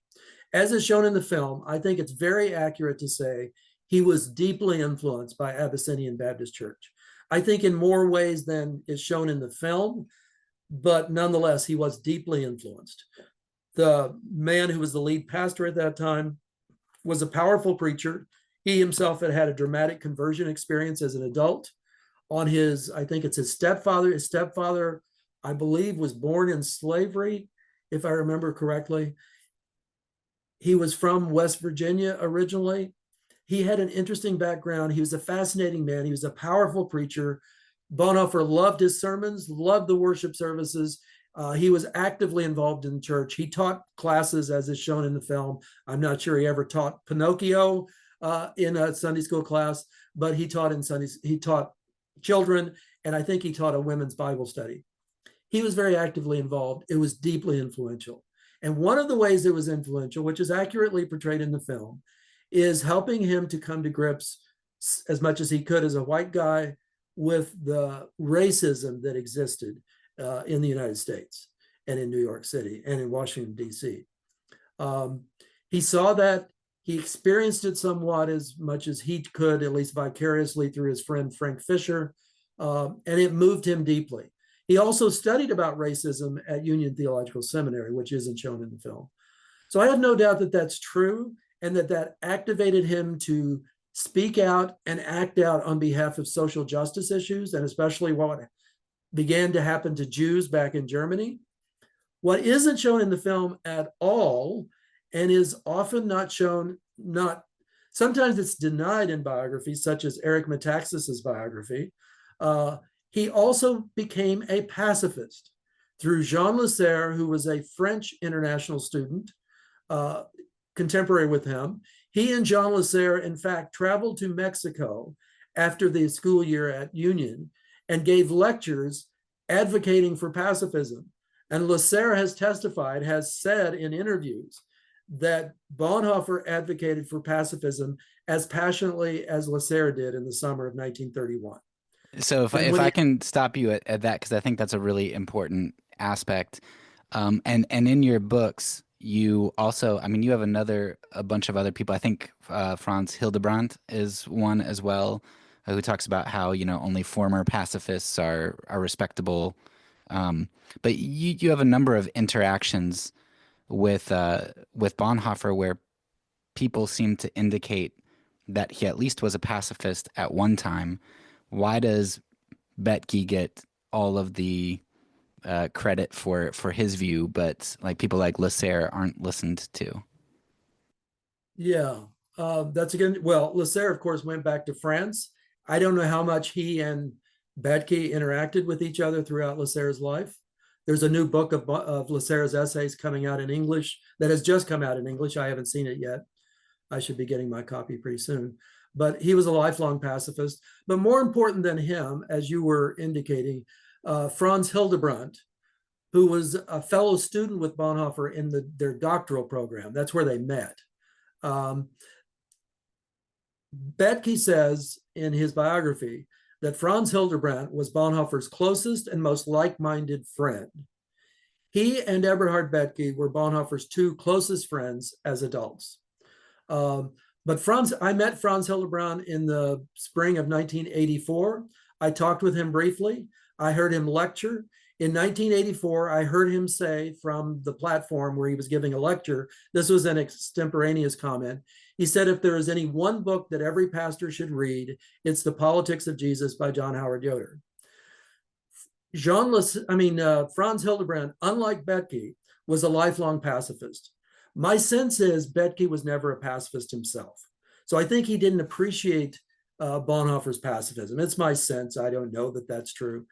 As is shown in the film, I think it's very accurate to say he was deeply influenced by Abyssinian Baptist Church. I think in more ways than is shown in the film, but nonetheless, he was deeply influenced. The man who was the lead pastor at that time was a powerful preacher. He himself had had a dramatic conversion experience as an adult. On his, I think it's his stepfather, I believe, was born in slavery, if I remember correctly. He was from West Virginia originally. He had an interesting background. He was a fascinating man. He was a powerful preacher. Bonhoeffer loved his sermons, loved the worship services. He was actively involved in church. He taught classes, as is shown in the film. I'm not sure he ever taught Pinocchio in a Sunday school class, but he taught children, and I think he taught a women's Bible study. He was very actively involved. It was deeply influential. And one of the ways it was influential, which is accurately portrayed in the film, is helping him to come to grips as much as he could as a white guy with the racism that existed in the United States and in New York City and in Washington, D.C. He saw that, he experienced it somewhat as much as he could, at least vicariously through his friend Frank Fisher, and it moved him deeply. He also studied about racism at Union Theological Seminary, which isn't shown in the film. So I have no doubt that that's true, and that activated him to speak out and act out on behalf of social justice issues, and especially what began to happen to Jews back in Germany. What isn't shown in the film at all, and is often not shown, sometimes it's denied in biographies, such as Eric Metaxas's biography, he also became a pacifist through Jean Lasserre, who was a French international student, contemporary with him. He and Jean Lasserre, in fact, traveled to Mexico after the school year at Union and gave lectures advocating for pacifism. And Lasserre has said in interviews that Bonhoeffer advocated for pacifism as passionately as Lasserre did in the summer of 1931. So if I can stop you at that, because I think that's a really important aspect. And in your books, you also, I mean, you have a bunch of other people. I think Franz Hildebrandt is one as well, who talks about how, only former pacifists are respectable. But you have a number of interactions with Bonhoeffer where people seem to indicate that he at least was a pacifist at one time. Why does Betke get all of the credit for his view, but people like Lasserre aren't listened to? Yeah, that's again. Well, Lasserre, of course, went back to France. I don't know how much he and Betke interacted with each other throughout Lasserre's life. There's a new book of Lasserre's essays coming out in English that has just come out in English. I haven't seen it yet. I should be getting my copy pretty soon. But he was a lifelong pacifist. But more important than him, as you were indicating, Franz Hildebrandt, who was a fellow student with Bonhoeffer in their doctoral program. That's where they met. Bethke says in his biography that Franz Hildebrandt was Bonhoeffer's closest and most like-minded friend. He and Eberhard Bethke were Bonhoeffer's two closest friends as adults. But I met Franz Hildebrandt in the spring of 1984. I talked with him briefly. I heard him lecture. In 1984, I heard him say from the platform where he was giving a lecture, this was an extemporaneous comment. He said, if there is any one book that every pastor should read, it's The Politics of Jesus by John Howard Yoder. Franz Hildebrandt, unlike Bethke, was a lifelong pacifist. My sense is Bethke was never a pacifist himself. So I think he didn't appreciate Bonhoeffer's pacifism. It's my sense. I don't know that that's true.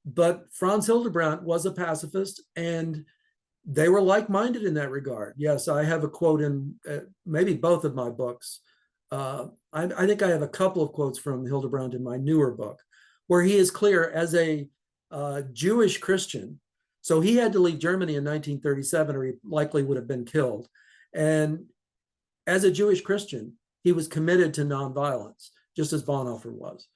But Franz Hildebrandt was a pacifist, and they were like-minded in that regard. Yes, I have a quote in maybe both of my books. I think I have a couple of quotes from Hildebrandt in my newer book, where he is clear as a Jewish Christian. So he had to leave Germany in 1937, or he likely would have been killed. And as a Jewish Christian, he was committed to nonviolence, just as Bonhoeffer was.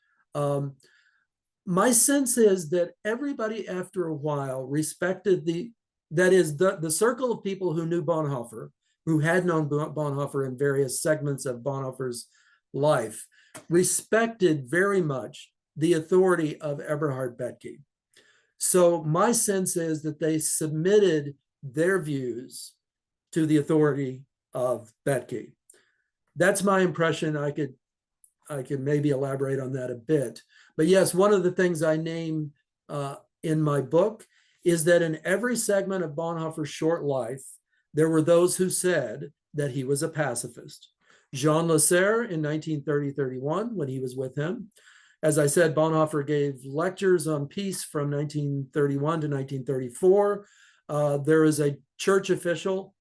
My sense is that everybody after a while respected the circle of people who knew Bonhoeffer, who had known Bonhoeffer in various segments of Bonhoeffer's life, respected very much the authority of Eberhard Bethke. So my sense is that they submitted their views to the authority of Bethke. That's my impression. I could maybe elaborate on that a bit. But yes, one of the things I name in my book is that in every segment of Bonhoeffer's short life, there were those who said that he was a pacifist. Jean Lasserre in 1930-31, when he was with him. As I said, Bonhoeffer gave lectures on peace from 1931 to 1934. There is a church official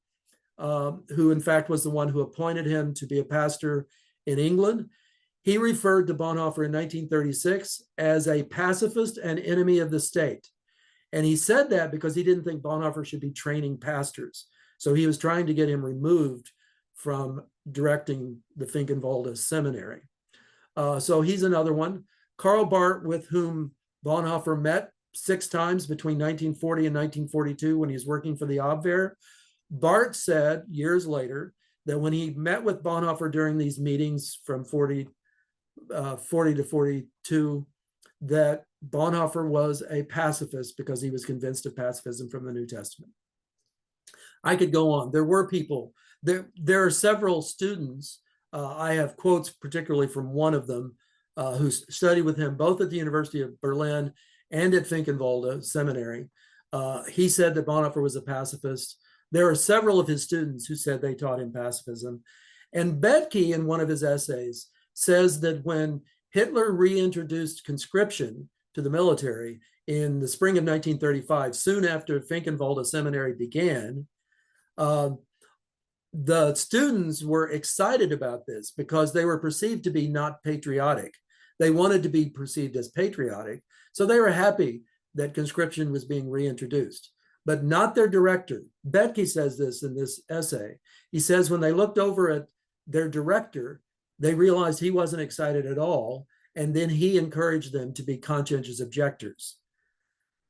who in fact was the one who appointed him to be a pastor in England. He referred to Bonhoeffer in 1936 as a pacifist and enemy of the state. And he said that because he didn't think Bonhoeffer should be training pastors. So he was trying to get him removed from directing the Finkenwalde seminary. So he's another one. Karl Barth, with whom Bonhoeffer met 6 times between 1940 and 1942 when he was working for the Abwehr. Barth said years later that when he met with Bonhoeffer during these meetings from 40 to 42, that Bonhoeffer was a pacifist because he was convinced of pacifism from the New Testament. I could go on. There were people. There are several students. I have quotes particularly from one of them who studied with him both at the University of Berlin and at Finkenwalde Seminary. He said that Bonhoeffer was a pacifist. There are several of his students who said they taught him pacifism. And Bethke, in one of his essays, says that when Hitler reintroduced conscription to the military in the spring of 1935, soon after Finkenwalde Seminary began, the students were excited about this because they were perceived to be not patriotic. They wanted to be perceived as patriotic. So they were happy that conscription was being reintroduced, but not their director. Bethke says this in this essay. He says when they looked over at their director, they realized he wasn't excited at all. And then he encouraged them to be conscientious objectors.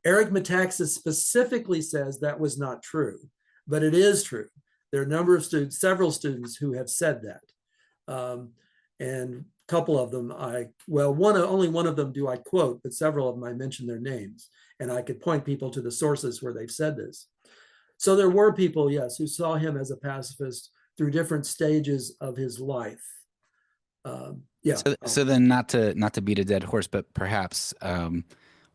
Eric Metaxas specifically says that was not true, but it is true. There are a number of students, several students who have said that. And a couple of them, only one of them do I quote, but several of them I mention their names. And I could point people to the sources where they've said this. So there were people, yes, who saw him as a pacifist through different stages of his life. Yeah. So then, not to beat a dead horse, but perhaps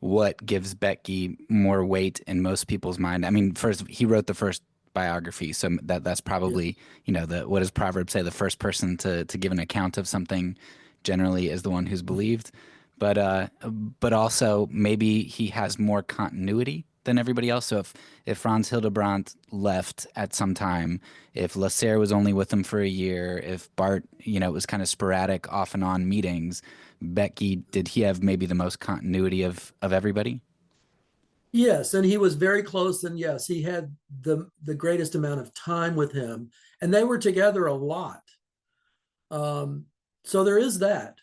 what gives Bethke more weight in most people's mind? I mean, first he wrote the first biography, so that's probably what does Proverbs say? The first person to give an account of something generally is the one who's believed, but also maybe he has more continuity than everybody else. So if Franz Hildebrandt left at some time, if Lasserre was only with him for a year, if Bart, it was kind of sporadic off and on meetings, Bethke, did he have maybe the most continuity of everybody? Yes, and he was very close, and yes, he had the greatest amount of time with him, and they were together a lot. So there is that.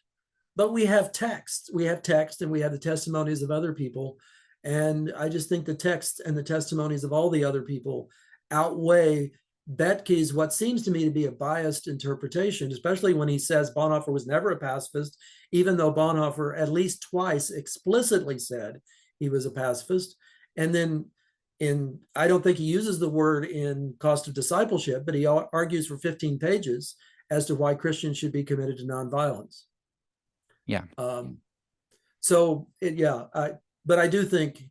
But we have text. We have text, and we have the testimonies of other people. And I just think the text and the testimonies of all the other people outweigh Bethke's what seems to me to be a biased interpretation, especially when he says Bonhoeffer was never a pacifist, even though Bonhoeffer at least twice explicitly said he was a pacifist. And then I don't think he uses the word in Cost of Discipleship, but he argues for 15 pages as to why Christians should be committed to nonviolence. Yeah. But I do think,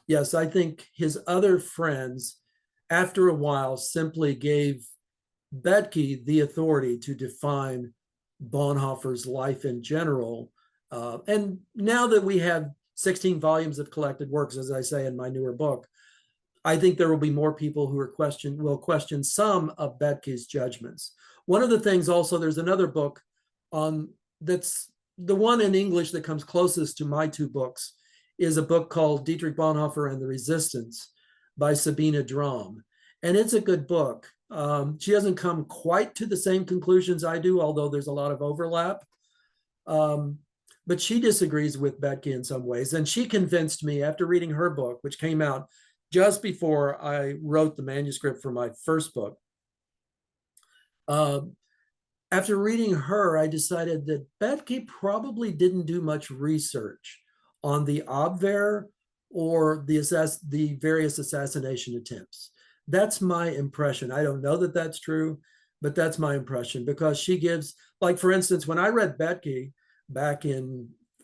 yes, I think his other friends, after a while, simply gave Bethke the authority to define Bonhoeffer's life in general. And now that we have 16 volumes of collected works, as I say in my newer book, I think there will be more people who will question some of Bethke's judgments. One of the things also, there's another book on that's the one in English that comes closest to my two books is a book called Dietrich Bonhoeffer and the Resistance by Sabine Drom. And it's a good book. She doesn't come quite to the same conclusions I do, although there's a lot of overlap. But she disagrees with Bethke in some ways. And she convinced me after reading her book, which came out just before I wrote the manuscript for my first book. After reading her, I decided that Bethke probably didn't do much research on the Abwehr or the various assassination attempts. That's my impression. I don't know that that's true, but that's my impression because she gives, like, for instance, when I read Bethke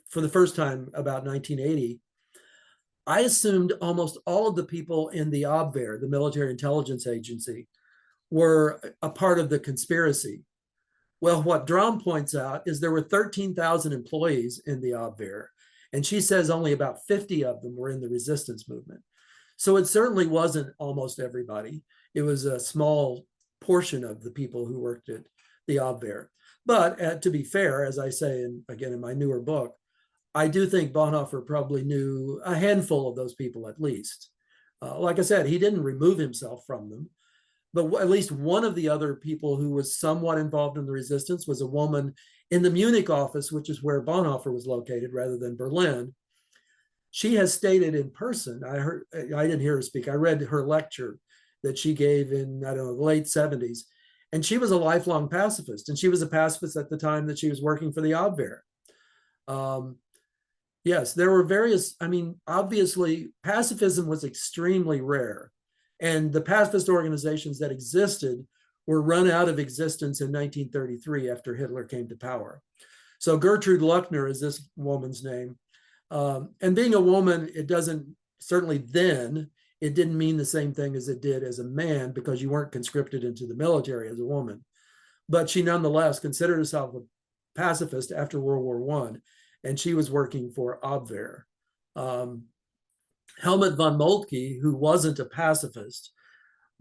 for the first time about 1980, I assumed almost all of the people in the Abwehr, the military intelligence agency, were a part of the conspiracy. Well, what Drom points out is there were 13,000 employees in the Abwehr, and she says only about 50 of them were in the resistance movement. So it certainly wasn't almost everybody. It was a small portion of the people who worked at the Abwehr. But to be fair, as I say, again, in my newer book, I do think Bonhoeffer probably knew a handful of those people at least. Like I said, he didn't remove himself from them. But at least one of the other people who was somewhat involved in the resistance was a woman in the Munich office, which is where Bonhoeffer was located rather than Berlin. She has stated in person, I didn't hear her speak, I read her lecture that she gave in, I don't know, the late 70s. And she was a lifelong pacifist. And she was a pacifist at the time that she was working for the Abwehr. Yes, there were various, obviously, pacifism was extremely rare. And the pacifist organizations that existed were run out of existence in 1933 after Hitler came to power. So Gertrude Luckner is this woman's name. And being a woman, certainly then, it didn't mean the same thing as it did as a man because you weren't conscripted into the military as a woman. But she nonetheless considered herself a pacifist after World War I, and she was working for Abwehr. Helmut von Moltke, who wasn't a pacifist,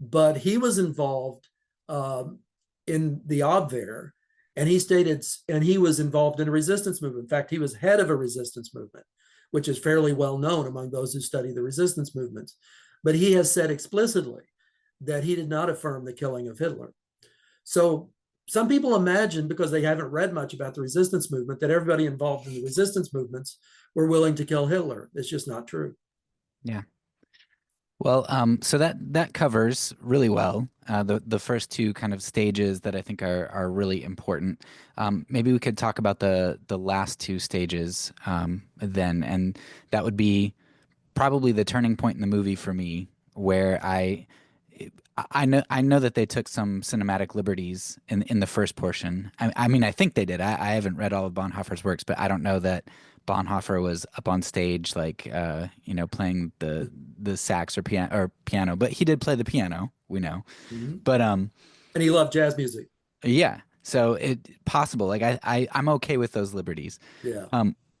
but he was involved in the Abwehr, and he was involved in a resistance movement. In fact, he was head of a resistance movement, which is fairly well known among those who study the resistance movements. But he has said explicitly that he did not affirm the killing of Hitler. So some people imagine, because they haven't read much about the resistance movement, that everybody involved in the resistance movements were willing to kill Hitler. It's just not true. Yeah. Well, so that covers really well the first two kind of stages that I think are really important. Maybe we could talk about the last two stages then, and that would be probably the turning point in the movie for me, where I know that they took some cinematic liberties in the first portion. I think they did. I haven't read all of Bonhoeffer's works, but I don't know that Bonhoeffer was up on stage like playing the sax or piano, but he did play the piano, we know. Mm-hmm. But and he loved jazz music. Yeah. So it possible. Like I'm okay with those liberties. Yeah.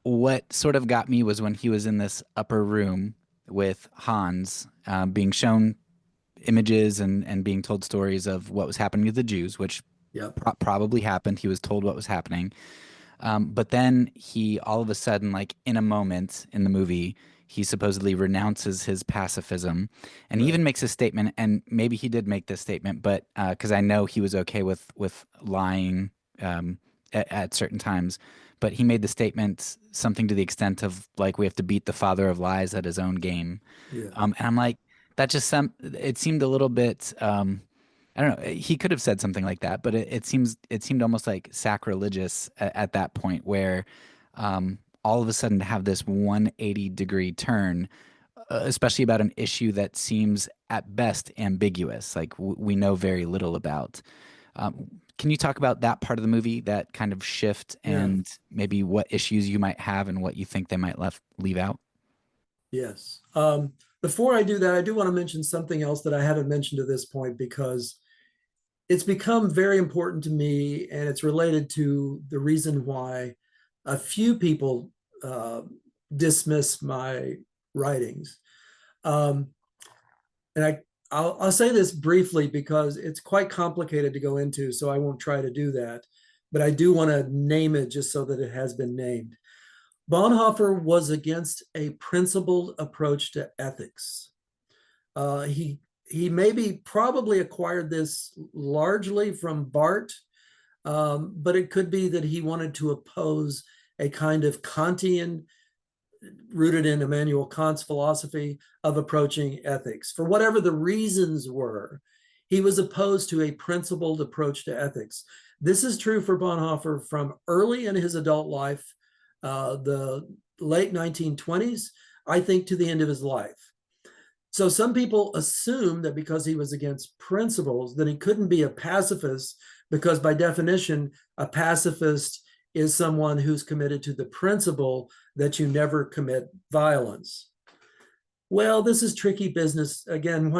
What sort of got me was when he was in this upper room with Hans being shown images and being told stories of what was happening to the Jews, which Yep. probably happened. He was told what was happening. But then he all of a sudden, like in a moment in the movie, he supposedly renounces his pacifism, and he Right. even makes a statement. And maybe he did make this statement, but because I know he was okay with lying at certain times. But he made the statement something to the extent of like we have to beat the father of lies at his own game. Yeah. And I'm like, that just it seemed a little bit. I don't know. He could have said something like that, but it seemed almost like sacrilegious at that point, where all of a sudden to have this 180-degree turn, especially about an issue that seems at best ambiguous, like we know very little about. Can you talk about that part of the movie, that kind of shift, Yeah. and maybe what issues you might have and what you think they might leave out? Yes. Before I do that, I do want to mention something else that I haven't mentioned to this point because it's become very important to me, and it's related to the reason why a few people dismiss my writings. Um, and I'll say this briefly because it's quite complicated to go into, so I won't try to do that. But I do want to name it just so that it has been named. Bonhoeffer was against a principled approach to ethics. He maybe probably acquired this largely from Barth, but it could be that he wanted to oppose a kind of Kantian, rooted in Immanuel Kant's philosophy of approaching ethics. For whatever the reasons were, he was opposed to a principled approach to ethics. This is true for Bonhoeffer from early in his adult life, the late 1920s, I think, to the end of his life. So some people assume that because he was against principles, that he couldn't be a pacifist, because by definition, a pacifist is someone who's committed to the principle that you never commit violence. Well, this is tricky business. Again,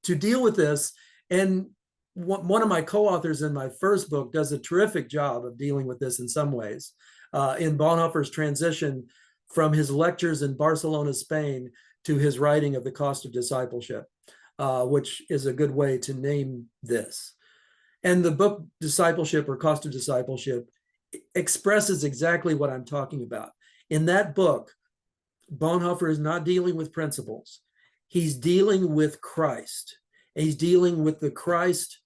to deal with this, and one of my co-authors in my first book does a terrific job of dealing with this in some ways. In Bonhoeffer's transition from his lectures in Barcelona, Spain, to his writing of The Cost of Discipleship, which is a good way to name this. And the book Discipleship or Cost of Discipleship expresses exactly what I'm talking about. In that book, Bonhoeffer is not dealing with principles. He's dealing with Christ. He's dealing with the Christ,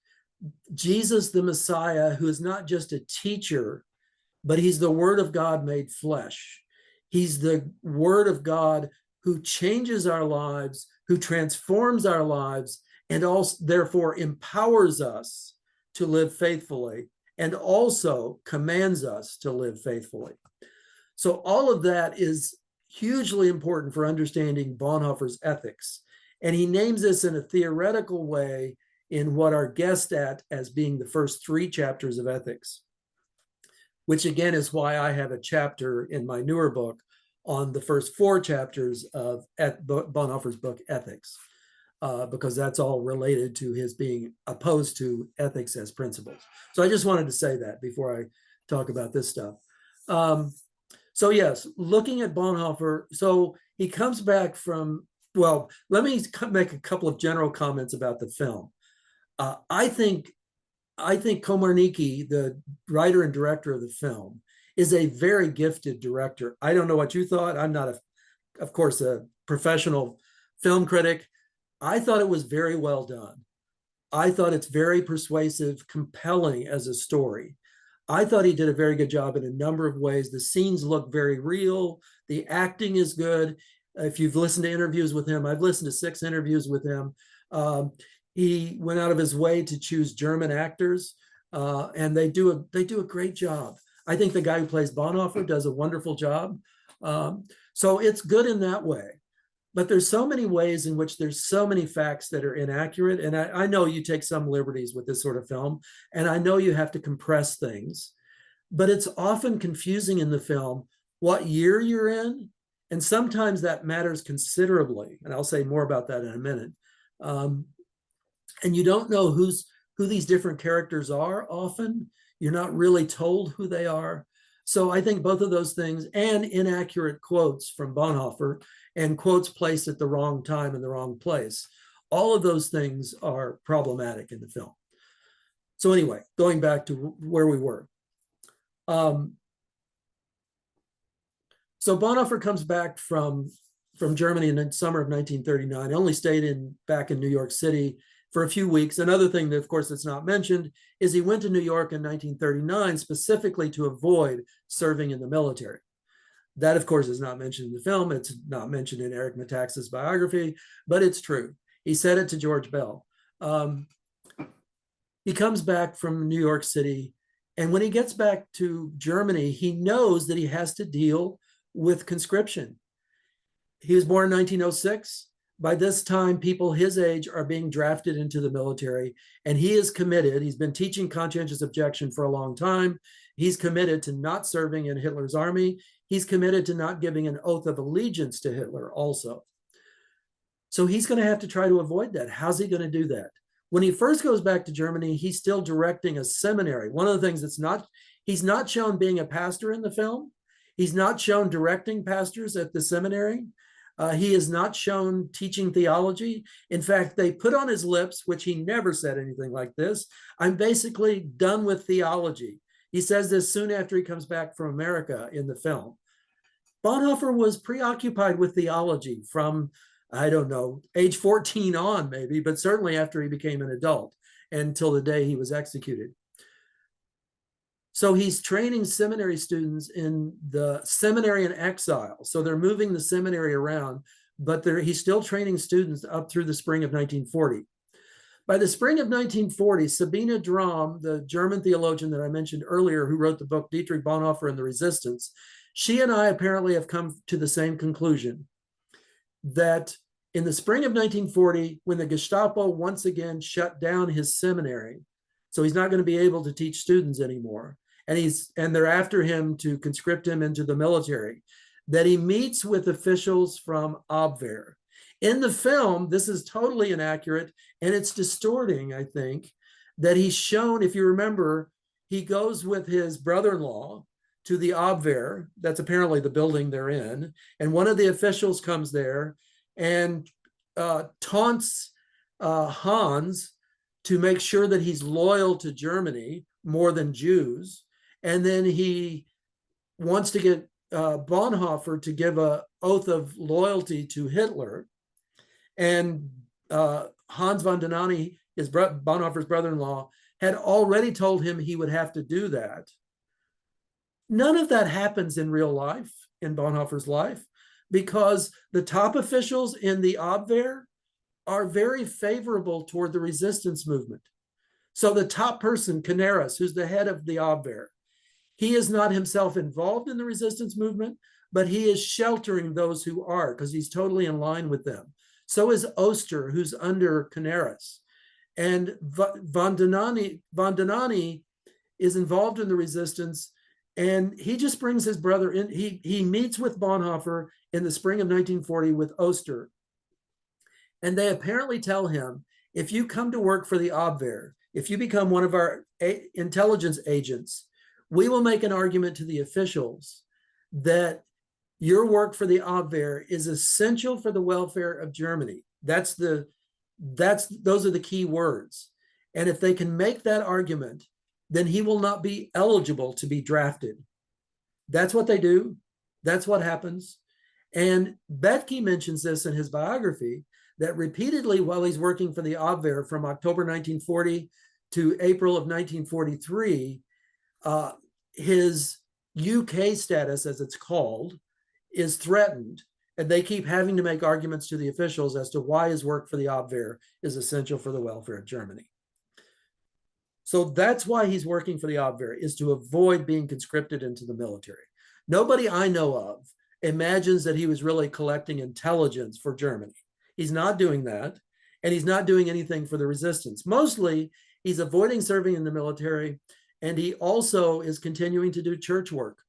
Jesus the Messiah, who is not just a teacher, but he's the Word of God made flesh. He's the Word of God who changes our lives, who transforms our lives, and also therefore empowers us to live faithfully, and also commands us to live faithfully. So all of that is hugely important for understanding Bonhoeffer's ethics. And he names this in a theoretical way in what are guessed at as being the first 3 chapters of ethics, which again is why I have a chapter in my newer book on the first 4 chapters of Bonhoeffer's book, Ethics, because that's all related to his being opposed to ethics as principles. So I just wanted to say that before I talk about this stuff. So yes, looking at Bonhoeffer, so he comes back from, well, let me make a couple of general comments about the film. I think Komarnicki, the writer and director of the film, is a very gifted director. I don't know what you thought. I'm not, of course, a professional film critic. I thought it was very well done. I thought it's very persuasive, compelling as a story. I thought he did a very good job in a number of ways. The scenes look very real. The acting is good. If you've listened to interviews with him, I've listened to 6 interviews with him. He went out of his way to choose German actors, and they do a great job. I think the guy who plays Bonhoeffer does a wonderful job. So it's good in that way. But there's so many ways in which there's so many facts that are inaccurate. And I know you take some liberties with this sort of film, and I know you have to compress things, but it's often confusing in the film what year you're in. And sometimes that matters considerably. And I'll say more about that in a minute. And you don't know who these different characters are often. You're not really told who they are. So I think both of those things, and inaccurate quotes from Bonhoeffer and quotes placed at the wrong time in the wrong place. All of those things are problematic in the film. So anyway, going back to where we were. So Bonhoeffer comes back from Germany in the summer of 1939. He only stayed back in New York City for a few weeks. Another thing that, of course, that's not mentioned is he went to New York in 1939 specifically to avoid serving in the military. That, of course, is not mentioned in the film. It's not mentioned in Eric Metaxas' biography, but it's true. He said it to George Bell. He comes back from New York City, and when he gets back to Germany, he knows that he has to deal with conscription. He was born in 1906. By this time, people his age are being drafted into the military, and he is committed. He's been teaching conscientious objection for a long time. He's committed to not serving in Hitler's army. He's committed to not giving an oath of allegiance to Hitler also. So he's going to have to try to avoid that. How's he going to do that? When he first goes back to Germany, he's still directing a seminary. One of the things he's not shown being a pastor in the film. He's not shown directing pastors at the seminary. He is not shown teaching theology. In fact, they put on his lips, which he never said anything like this, "I'm basically done with theology." He says this soon after he comes back from America in the film. Bonhoeffer was preoccupied with theology from, I don't know, age 14 on maybe, but certainly after he became an adult until the day he was executed. So he's training seminary students in the seminary in exile. So they're moving the seminary around, but he's still training students up through the spring of 1940. By the spring of 1940, Sabine Drahm, the German theologian that I mentioned earlier, who wrote the book Dietrich Bonhoeffer and the Resistance, she and I apparently have come to the same conclusion, that in the spring of 1940, when the Gestapo once again shut down his seminary, so he's not going to be able to teach students anymore, and they're after him to conscript him into the military, that he meets with officials from Abwehr. In the film, this is totally inaccurate, and it's distorting, I think, that he's shown, if you remember, he goes with his brother-in-law to the Abwehr, that's apparently the building they're in, and one of the officials comes there and taunts Hans to make sure that he's loyal to Germany more than Jews. And then he wants to get Bonhoeffer to give an oath of loyalty to Hitler. And Hans von Dohnanyi, Bonhoeffer's brother-in-law, had already told him he would have to do that. None of that happens in real life, in Bonhoeffer's life, because the top officials in the Abwehr are very favorable toward the resistance movement. So the top person, Canaris, who's the head of the Abwehr, he is not himself involved in the resistance movement, but he is sheltering those who are, because he's totally in line with them. So is Oster, who's under Canaris. And von Dohnanyi is involved in the resistance, and he just brings his brother in. He meets with Bonhoeffer in the spring of 1940 with Oster. And they apparently tell him, if you come to work for the Abwehr, if you become one of our intelligence agents, we will make an argument to the officials that your work for the Abwehr is essential for the welfare of Germany. Those are the key words. And if they can make that argument, then he will not be eligible to be drafted. That's what they do. That's what happens. And Bethke mentions this in his biography, that repeatedly while he's working for the Abwehr from October 1940 to April of 1943, his UK status, as it's called, is threatened. And they keep having to make arguments to the officials as to why his work for the Abwehr is essential for the welfare of Germany. So that's why he's working for the Abwehr, is to avoid being conscripted into the military. Nobody I know of imagines that he was really collecting intelligence for Germany. He's not doing that, and he's not doing anything for the resistance. Mostly, he's avoiding serving in the military, and he also is continuing to do church work.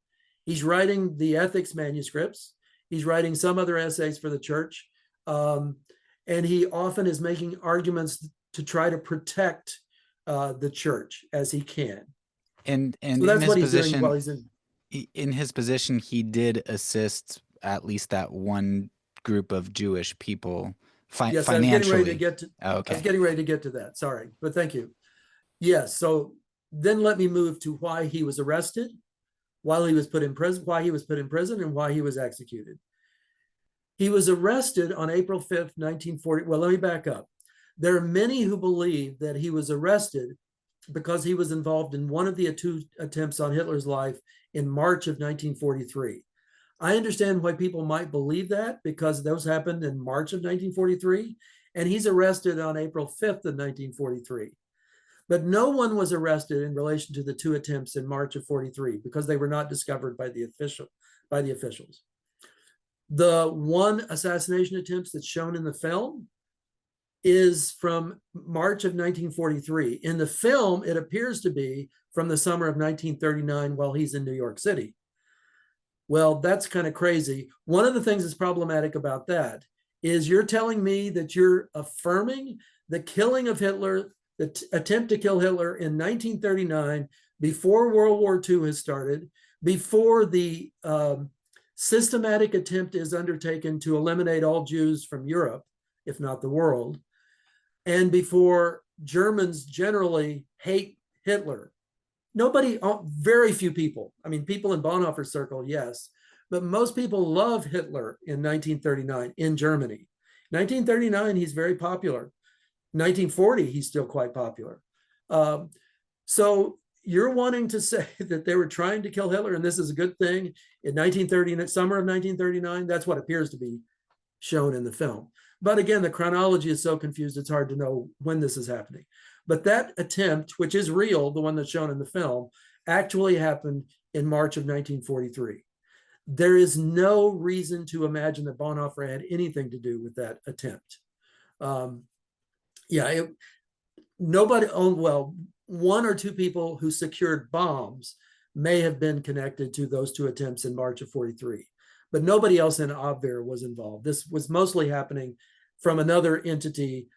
He's writing the ethics manuscripts. He's writing some other essays for the church, and he often is making arguments to try to protect the church as he can. And so that's what he's doing while he's in. In his position, he did assist at least that one group of Jewish people Yes, financially. I was getting ready to get to. Oh, okay. I was getting ready to get to that. Sorry, but thank you. Yes. So then let me move to why he was arrested, why he was put in prison, and why he was executed. He was arrested on April 5th, 1940. Well, let me back up. There are many who believe that he was arrested because he was involved in one of the two attempts on Hitler's life in March of 1943. I understand why people might believe that, because those happened in March of 1943, and he's arrested on April 5th of 1943. But no one was arrested in relation to the two attempts in March of 43 because they were not discovered by the officials. The one assassination attempt that's shown in the film is from March of 1943. In the film, it appears to be from the summer of 1939 while he's in New York City. Well, that's kind of crazy. One of the things that's problematic about that is you're telling me that you're affirming the killing of Hitler, the attempt to kill Hitler in 1939, before World War II has started, before the systematic attempt is undertaken to eliminate all Jews from Europe, if not the world, and before Germans generally hate Hitler. Nobody, very few people, I mean, people in Bonhoeffer's circle, yes, but most people love Hitler in 1939 in Germany. 1939, he's very popular. 1940, he's still quite popular. So you're wanting to say that they were trying to kill Hitler, and this is a good thing in 1930, summer of 1939. That's what appears to be shown in the film. But again, the chronology is so confused, it's hard to know when this is happening. But that attempt, which is real, the one that's shown in the film, actually happened in March of 1943. There is no reason to imagine that Bonhoeffer had anything to do with that attempt. Nobody, well, one or two people who secured bombs may have been connected to those two attempts in March of 43, but nobody else in Abwehr was involved. This was mostly happening from another entity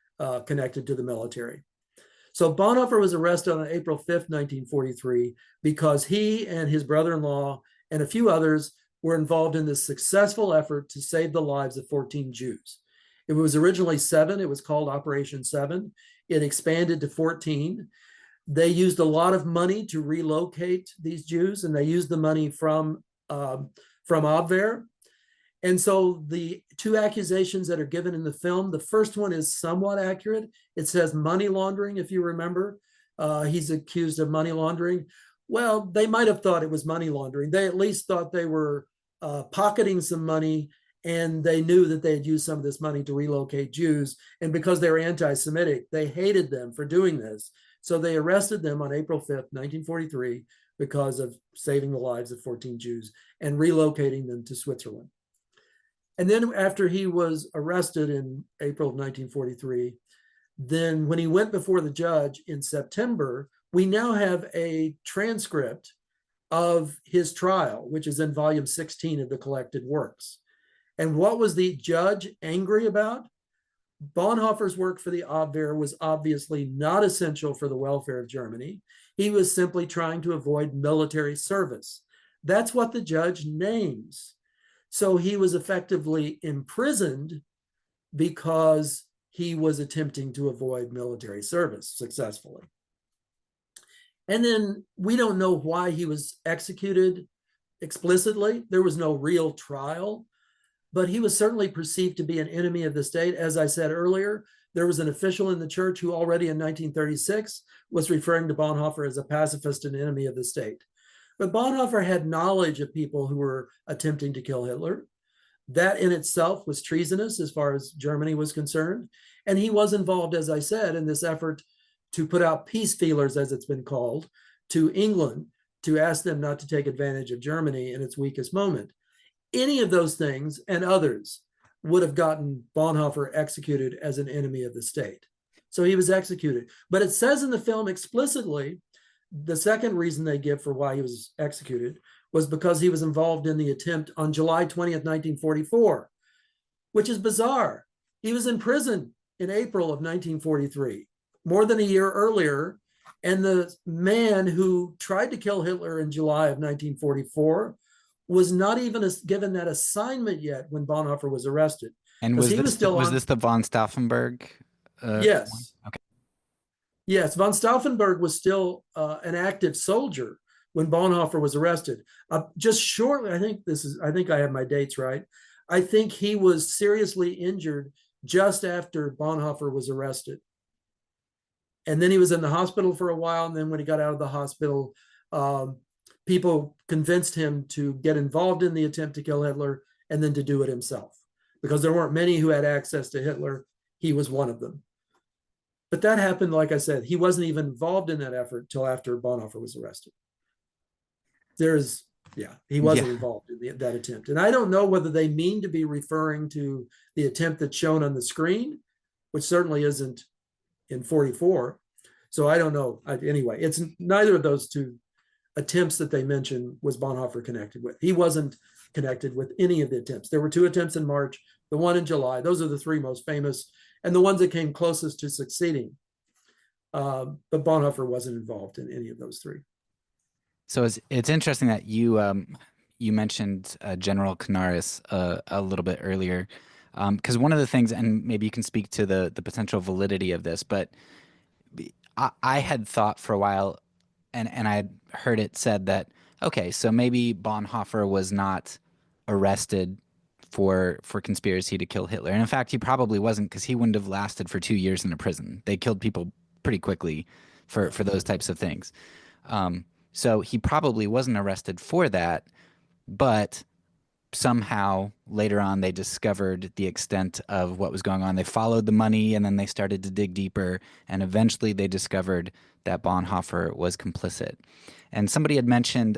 connected to the military. So Bonhoeffer was arrested on April 5th, 1943, because he and his brother-in-law and a few others were involved in this successful effort to save the lives of 14 Jews. It was originally 7. It was called Operation 7. It expanded to 14. They used a lot of money to relocate these Jews, and they used the money from Abwehr. And so the two accusations that are given in the film, the first one is somewhat accurate. It says money laundering, if you remember. He's accused of money laundering. Well, they might have thought it was money laundering. They at least thought they were pocketing some money, and they knew that they had used some of this money to relocate Jews. And because they were anti-Semitic, they hated them for doing this. So they arrested them on April 5th, 1943, because of saving the lives of 14 Jews and relocating them to Switzerland. And then after he was arrested in April of 1943, then when he went before the judge in September, we now have a transcript of his trial, which is in volume 16 of the collected works. And what was the judge angry about? Bonhoeffer's work for the Abwehr was obviously not essential for the welfare of Germany. He was simply trying to avoid military service. That's what the judge names. So he was effectively imprisoned because he was attempting to avoid military service successfully. And then we don't know why he was executed explicitly. There was no real trial, but he was certainly perceived to be an enemy of the state. As I said earlier, there was an official in the church who already in 1936 was referring to Bonhoeffer as a pacifist and enemy of the state. But Bonhoeffer had knowledge of people who were attempting to kill Hitler. That in itself was treasonous as far as Germany was concerned. And he was involved, as I said, in this effort to put out peace feelers, as it's been called, to England to ask them not to take advantage of Germany in its weakest moment. Any of those things and others would have gotten Bonhoeffer executed as an enemy of the state. So he was executed. But it says in the film explicitly, the second reason they give for why he was executed was because he was involved in the attempt on July 20th, 1944, which is bizarre. He was in prison in April of 1943, more than a year earlier. And the man who tried to kill Hitler in July of 1944 was not even given that assignment yet when Bonhoeffer was arrested. And because was he was this still was on. this the von Stauffenberg one? Yes, Okay. yes. Von Stauffenberg was still an active soldier when Bonhoeffer was arrested. Just shortly, I think I have my dates right. I think he was seriously injured just after Bonhoeffer was arrested. And then he was in the hospital for a while. And then when he got out of the hospital, people convinced him to get involved in the attempt to kill Hitler and then to do it himself, because there weren't many who had access to Hitler. He was one of them. But that happened, like I said, he wasn't even involved in that effort till after Bonhoeffer was arrested. He wasn't involved in that attempt. And I don't know whether they mean to be referring to the attempt that's shown on the screen, which certainly isn't in 44. So I don't know. Anyway, it's neither of those two attempts that they mentioned was Bonhoeffer connected with. He wasn't connected with any of the attempts. There were two attempts in March, the one in July. Those are the three most famous and the ones that came closest to succeeding. But Bonhoeffer wasn't involved in any of those three. So it's interesting that you mentioned General Canaris a little bit earlier, because one of the things, and maybe you can speak to the potential validity of this, but I had thought for a while, and I had heard it said that, okay, so maybe Bonhoeffer was not arrested for conspiracy to kill Hitler. And in fact, he probably wasn't, because he wouldn't have lasted for 2 years in a prison. They killed people pretty quickly for those types of things. So he probably wasn't arrested for that, but somehow later on they discovered the extent of what was going on. They followed the money and then they started to dig deeper, and eventually they discovered that Bonhoeffer was complicit. And somebody had mentioned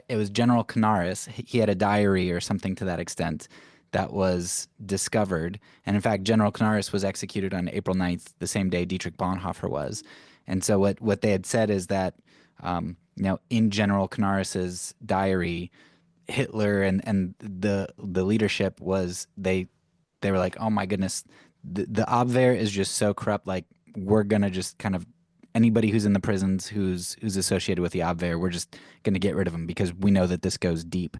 it was General Canaris. He had a diary or something to that extent that was discovered. And in fact, General Canaris was executed on April 9th, the same day Dietrich Bonhoeffer was. And so what they had said is that in General Canaris's diary, Hitler and the leadership was they were like, oh my goodness, the Abwehr is just so corrupt. Like, we're gonna just kind of anybody who's in the prisons who's associated with the Abwehr, we're just gonna get rid of them because we know that this goes deep.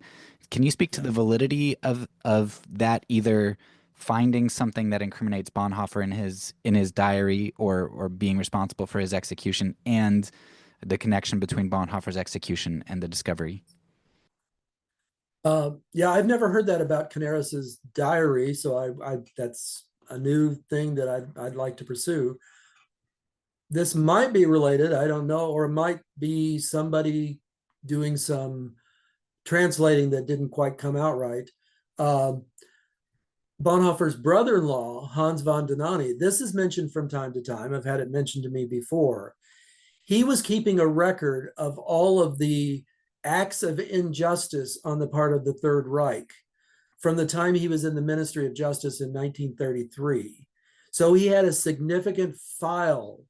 Can you speak to the validity of that, either finding something that incriminates Bonhoeffer in his diary or being responsible for his execution, and the connection between Bonhoeffer's execution and the discovery? I've never heard that about Canaris's diary, so I that's a new thing that I'd like to pursue. This might be related, I don't know, or it might be somebody doing some translating that didn't quite come out right. Bonhoeffer's brother-in-law, Hans von Dohnanyi, this is mentioned from time to time. I've had it mentioned to me before. He was keeping a record of all of the acts of injustice on the part of the Third Reich from the time he was in the Ministry of Justice in 1933. So he had a significant file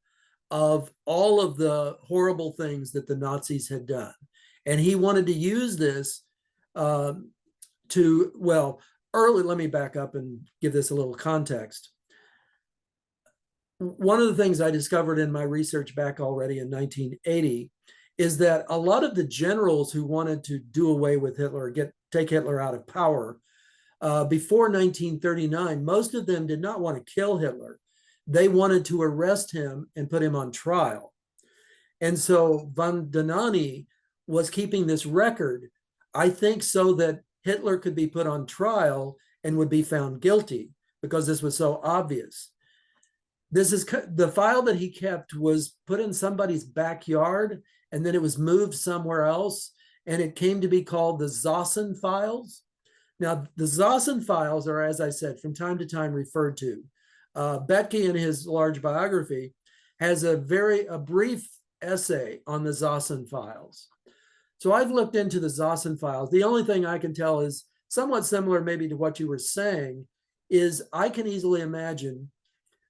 of all of the horrible things that the Nazis had done. And he wanted to use this let me back up and give this a little context. One of the things I discovered in my research back already in 1980 is that a lot of the generals who wanted to do away with Hitler, take Hitler out of power, before 1939, most of them did not want to kill Hitler. They wanted to arrest him and put him on trial. And so von Dohnanyi was keeping this record, I think, so that Hitler could be put on trial and would be found guilty, because this was so obvious. The file that he kept was put in somebody's backyard, and then it was moved somewhere else, and it came to be called the Zossen files. Now, the Zossen files are, as I said, from time to time referred to. Betke, in his large biography, has a brief essay on the Zossen files. So I've looked into the Zossen files. The only thing I can tell is somewhat similar maybe to what you were saying, is I can easily imagine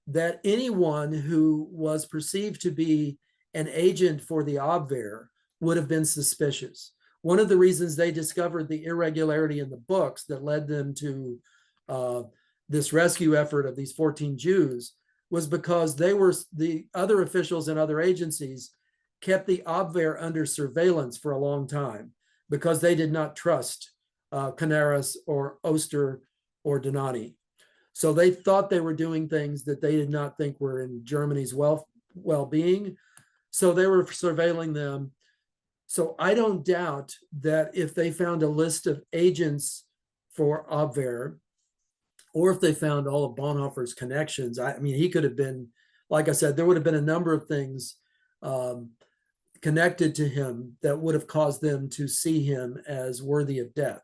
that anyone who was perceived to be an agent for the Abwehr would have been suspicious. One of the reasons they discovered the irregularity in the books that led them to this rescue effort of these 14 Jews was because the other officials in other agencies kept the Abwehr under surveillance for a long time because they did not trust Canaris or Oster or Dohnanyi. So they thought they were doing things that they did not think were in Germany's well-being. So they were surveilling them. So I don't doubt that if they found a list of agents for Abwehr, or if they found all of Bonhoeffer's connections, I mean, he could have been, like I said, there would have been a number of things connected to him that would have caused them to see him as worthy of death.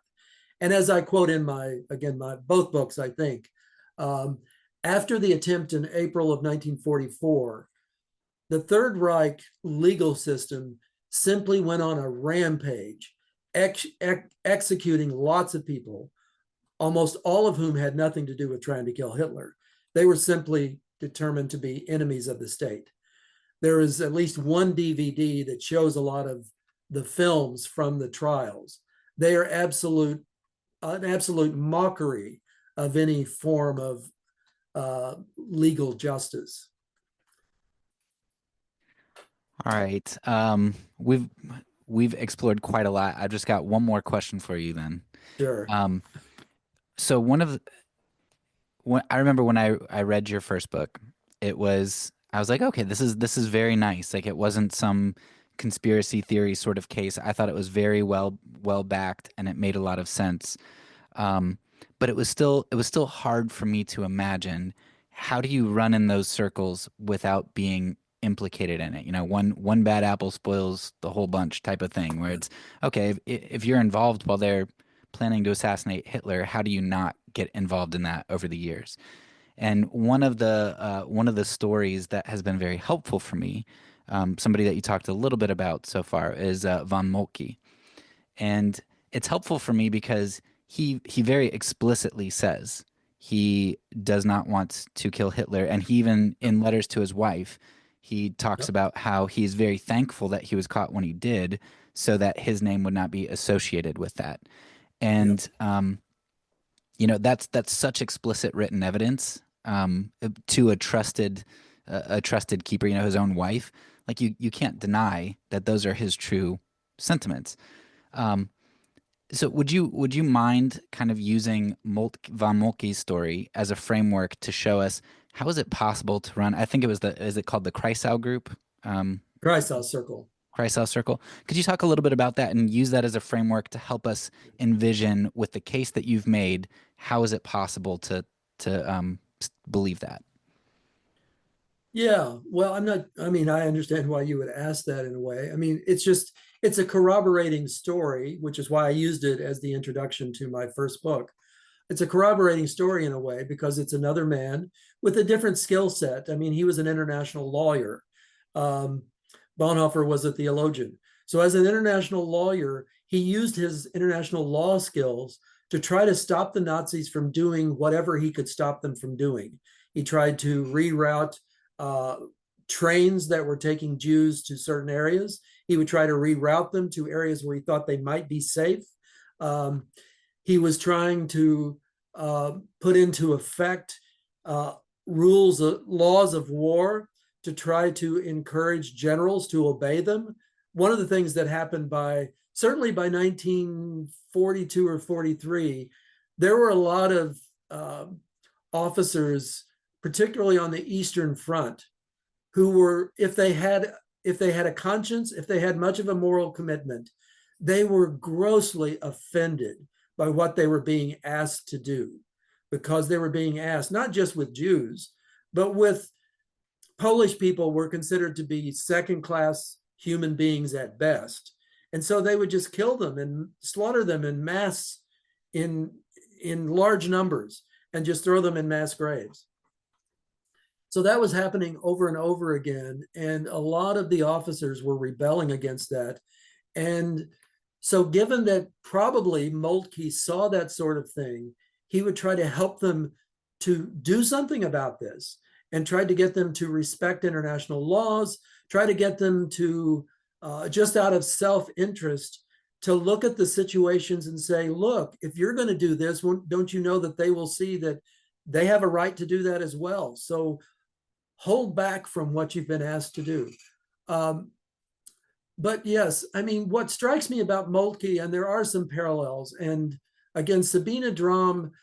And as I quote in my both books, I think, after the attempt in April of 1944, the Third Reich legal system simply went on a rampage, executing lots of people, almost all of whom had nothing to do with trying to kill Hitler. They were simply determined to be enemies of the state. There is at least one DVD that shows a lot of the films from the trials. They are an absolute mockery of any form of legal justice. All right. We've explored quite a lot. I've just got one more question for you then. Sure. So I remember when I read your first book, I was like, okay, this is very nice. Like, it wasn't some conspiracy theory sort of case. I thought it was very well backed, and it made a lot of sense. But it was still hard for me to imagine, how do you run in those circles without being implicated in it? You know, one bad apple spoils the whole bunch type of thing, where it's okay, if you're involved while they're planning to assassinate Hitler, how do you not get involved in that over the years? And one of the stories that has been very helpful for me, somebody that you talked a little bit about so far, is von Moltke. And it's helpful for me because he very explicitly says he does not want to kill Hitler. And he, even in letters to his wife, he talks about how he's very thankful that he was caught when he did, so that his name would not be associated with that. And you know, that's such explicit written evidence to a trusted keeper, you know, his own wife. Like, you can't deny that those are his true sentiments. So would you mind kind of using von Moltke's story as a framework to show us, how is it possible to run? I think it was is it called the Kreisau group? Kreisau Circle. Kreisau Circle. Could you talk a little bit about that and use that as a framework to help us envision, with the case that you've made, how is it possible to believe that? Yeah, well, I understand why you would ask that in a way. I mean, it's a corroborating story, which is why I used it as the introduction to my first book. It's a corroborating story in a way because it's another man with a different skill set. I mean, he was an international lawyer. Bonhoeffer was a theologian. So as an international lawyer, he used his international law skills to try to stop the Nazis from doing whatever he could stop them from doing. He tried to reroute trains that were taking Jews to certain areas. He would try to reroute them to areas where he thought they might be safe. He was trying to put into effect laws of war to try to encourage generals to obey them. One of the things that happened certainly by 1942 or 43, there were a lot of officers, particularly on the Eastern Front, who were, if they had a conscience, if they had much of a moral commitment, they were grossly offended by what they were being asked to do, because they were being asked, not just with Jews, but with Polish people, were considered to be second-class human beings at best. And so they would just kill them and slaughter them in mass, in large numbers, and just throw them in mass graves. So that was happening over and over again. And a lot of the officers were rebelling against that. And so given that probably Moltke saw that sort of thing, he would try to help them to do something about this, and tried to get them to respect international laws, try to get them to, just out of self-interest, to look at the situations and say, look, if you're going to do this, don't you know that they will see that they have a right to do that as well? So hold back from what you've been asked to do. But yes, I mean, what strikes me about Moltke, and there are some parallels, and again, Sabine Drom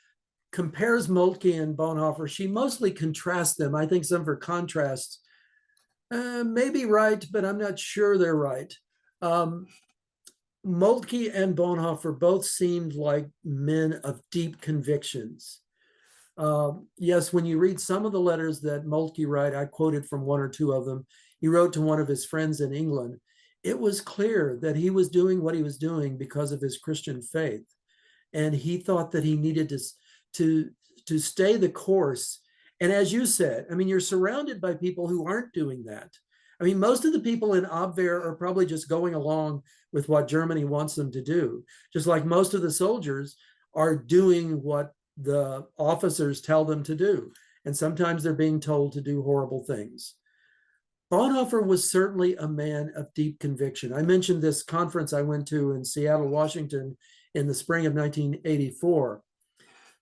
compares Moltke and Bonhoeffer. She mostly contrasts them. I think some of her contrasts may be right, but I'm not sure they're right. Moltke and Bonhoeffer both seemed like men of deep convictions. Yes, when you read some of the letters that Moltke wrote, I quoted from one or two of them. He wrote to one of his friends in England. It was clear that he was doing what he was doing because of his Christian faith. And he thought that he needed to stay the course. And as you said, I mean, you're surrounded by people who aren't doing that. I mean, most of the people in Abwehr are probably just going along with what Germany wants them to do, just like most of the soldiers are doing what the officers tell them to do. And sometimes they're being told to do horrible things. Bonhoeffer was certainly a man of deep conviction. I mentioned this conference I went to in Seattle, Washington in the spring of 1984.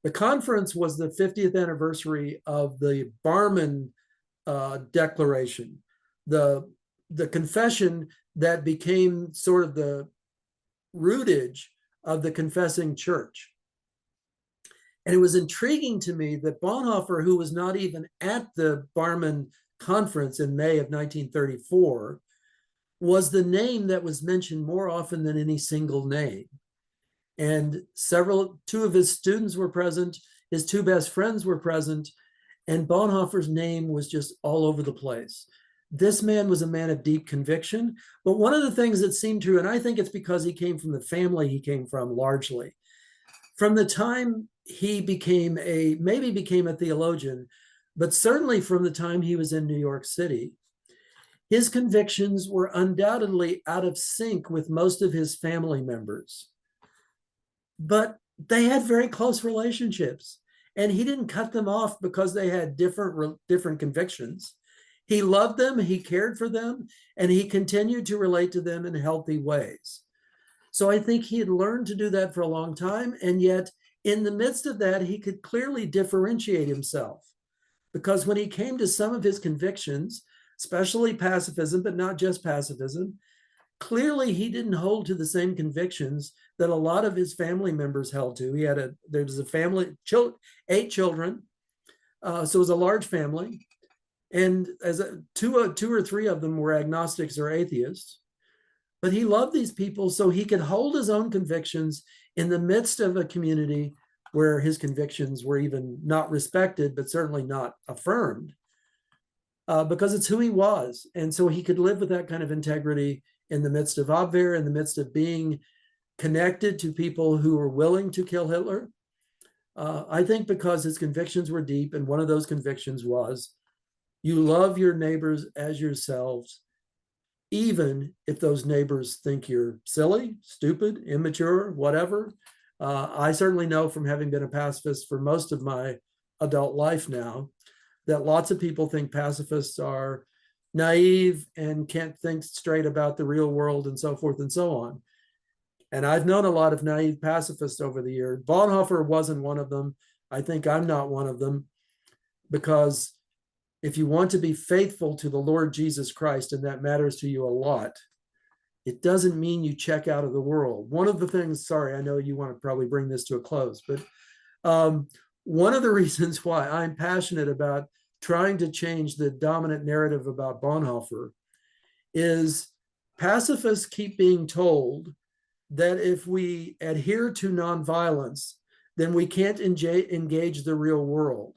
The conference was the 50th anniversary of the Barmen Declaration, the confession that became sort of the rootage of the confessing church. And it was intriguing to me that Bonhoeffer, who was not even at the Barmen Conference in May of 1934, was the name that was mentioned more often than any single name. And two of his students were present, his two best friends were present, and Bonhoeffer's name was just all over the place. This man was a man of deep conviction. But one of the things that seemed true, and I think it's because he came from the family he came from largely, from the time he maybe became a theologian, but certainly from the time he was in New York City, his convictions were undoubtedly out of sync with most of his family members. But they had very close relationships, and he didn't cut them off because they had different convictions. He loved them, he cared for them, and he continued to relate to them in healthy ways. So I think he had learned to do that for a long time, and yet in the midst of that, he could clearly differentiate himself. Because when he came to some of his convictions, especially pacifism, but not just pacifism, clearly he didn't hold to the same convictions that a lot of his family members held to. There was a family, 8 children, so it was a large family. And two or three of them were agnostics or atheists. But he loved these people so he could hold his own convictions in the midst of a community where his convictions were even not respected, but certainly not affirmed, because it's who he was. And so he could live with that kind of integrity in the midst of Abwehr, in the midst of being connected to people who were willing to kill Hitler. I think because his convictions were deep, and one of those convictions was, you love your neighbors as yourselves, even if those neighbors think you're silly, stupid, immature, whatever. I certainly know from having been a pacifist for most of my adult life now, that lots of people think pacifists are naive and can't think straight about the real world and so forth and so on. And I've known a lot of naive pacifists over the years. Bonhoeffer wasn't one of them. I think I'm not one of them, because if you want to be faithful to the Lord Jesus Christ, and that matters to you a lot, it doesn't mean you check out of the world. One of the things, sorry, I know you want to probably bring this to a close, but one of the reasons why I'm passionate about trying to change the dominant narrative about Bonhoeffer is pacifists keep being told that if we adhere to nonviolence, then we can't engage the real world.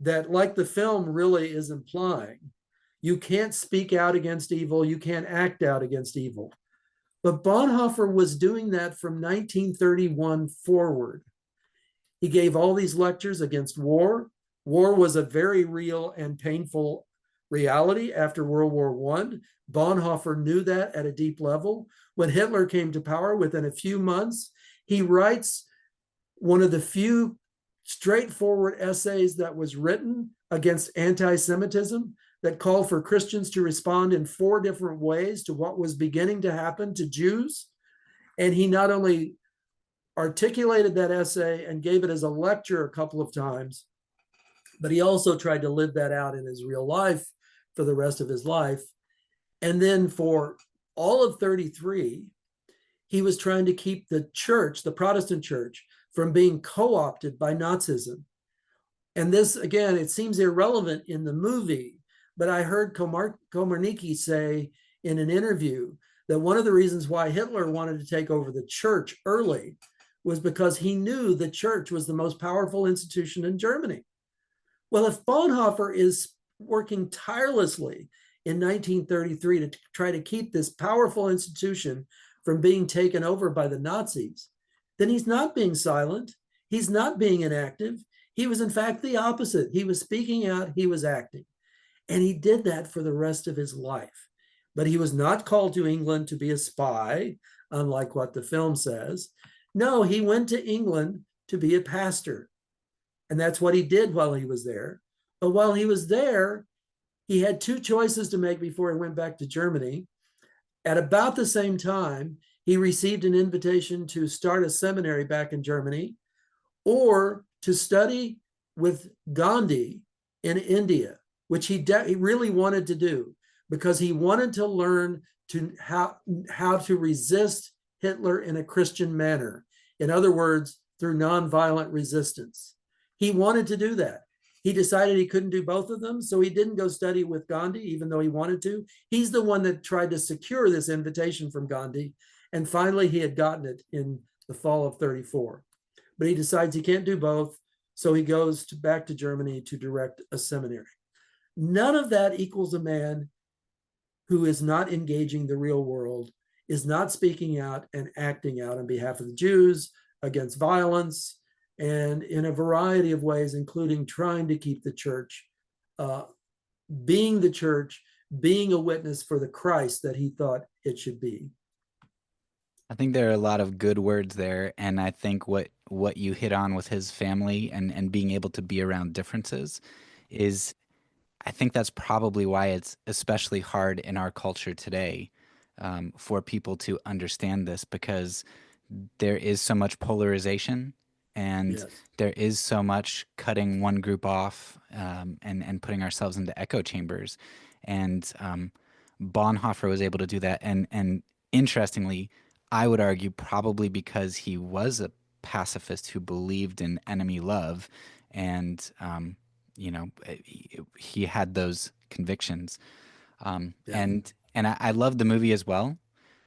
That, like the film really is implying, you can't speak out against evil, you can't act out against evil. But Bonhoeffer was doing that from 1931 forward. He gave all these lectures against war. War was a very real and painful reality after World War I. Bonhoeffer knew that at a deep level. When Hitler came to power, within a few months, he writes one of the few straightforward essays that was written against anti-Semitism, that called for Christians to respond in 4 different ways to what was beginning to happen to Jews. And he not only articulated that essay and gave it as a lecture a couple of times, but he also tried to live that out in his real life for the rest of his life. And then for all of 33, he was trying to keep the church, the Protestant church, from being co-opted by Nazism. And this, again, it seems irrelevant in the movie, but I heard Komarnicki say in an interview that one of the reasons why Hitler wanted to take over the church early was because he knew the church was the most powerful institution in Germany. Well, if Bonhoeffer is working tirelessly in 1933 to try to keep this powerful institution from being taken over by the Nazis, then he's not being silent. He's not being inactive. He was, in fact, the opposite. He was speaking out, he was acting. And he did that for the rest of his life. But he was not called to England to be a spy, unlike what the film says. No, he went to England to be a pastor. And that's what he did while he was there. But while he was there, he had two choices to make before he went back to Germany. At about the same time, he received an invitation to start a seminary back in Germany, or to study with Gandhi in India, which he really wanted to do, because he wanted to learn how to resist Hitler in a Christian manner. In other words, through nonviolent resistance. He wanted to do that. He decided he couldn't do both of them, so he didn't go study with Gandhi, even though he wanted to. He's the one that tried to secure this invitation from Gandhi, and finally he had gotten it in the fall of 34. But he decides he can't do both, so he goes back to Germany to direct a seminary. None of that equals a man who is not engaging the real world, is not speaking out and acting out on behalf of the Jews, against violence, and in a variety of ways, including trying to keep the church, being the church, being a witness for the Christ that he thought it should be. I think there are a lot of good words there, and I think what you hit on with his family and being able to be around differences is, I think that's probably why it's especially hard in our culture today for people to understand this, because there is so much polarization, and Yes. there is so much cutting one group off and putting ourselves into echo chambers. And Bonhoeffer was able to do that. And interestingly, I would argue probably because he was a pacifist who believed in enemy love, and he had those convictions. Yeah. And I love the movie as well,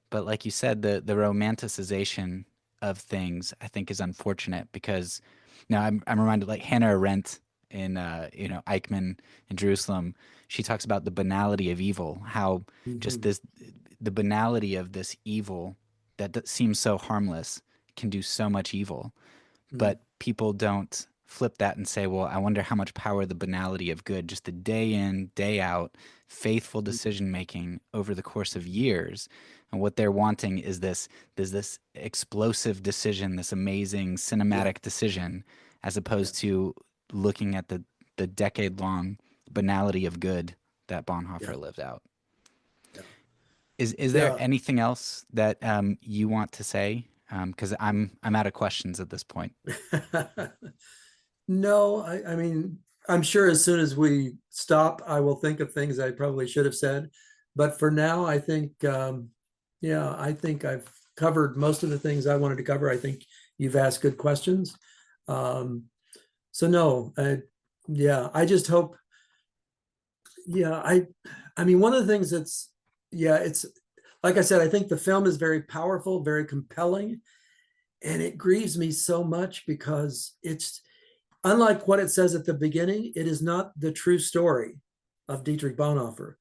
but like you said, the romanticization of things, I think, is unfortunate, because now I'm reminded, like Hannah Arendt in Eichmann in Jerusalem, she talks about the banality of evil, how just the banality of this evil that seems so harmless can do so much evil. But people don't flip that and say, well, I wonder how much power the banality of good, just the day in, day out, faithful decision making over the course of years. And what they're wanting is this explosive decision, this amazing cinematic decision, as opposed to looking at the decade-long banality of good that Bonhoeffer lived out. Yeah. Is there anything else that you want to say? Because I'm out of questions at this point. No, I mean, I'm sure as soon as we stop, I will think of things I probably should have said. But for now, I think, I think I've covered most of the things I wanted to cover. I think you've asked good questions. So no, I just hope, I mean, one of the things it's like I said, I think the film is very powerful, very compelling, and it grieves me so much because it's, unlike what it says at the beginning, it is not the true story of Dietrich Bonhoeffer.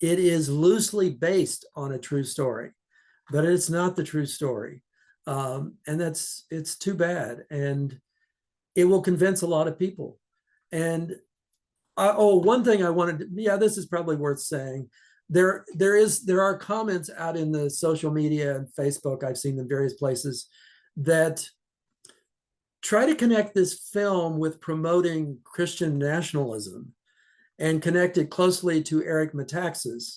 It is loosely based on a true story, but it's not the true story. And it's too bad. And it will convince a lot of people. And one thing I wanted to, this is probably worth saying. There are comments out in the social media and Facebook, I've seen in various places, that try to connect this film with promoting Christian nationalism and connect it closely to Eric Metaxas.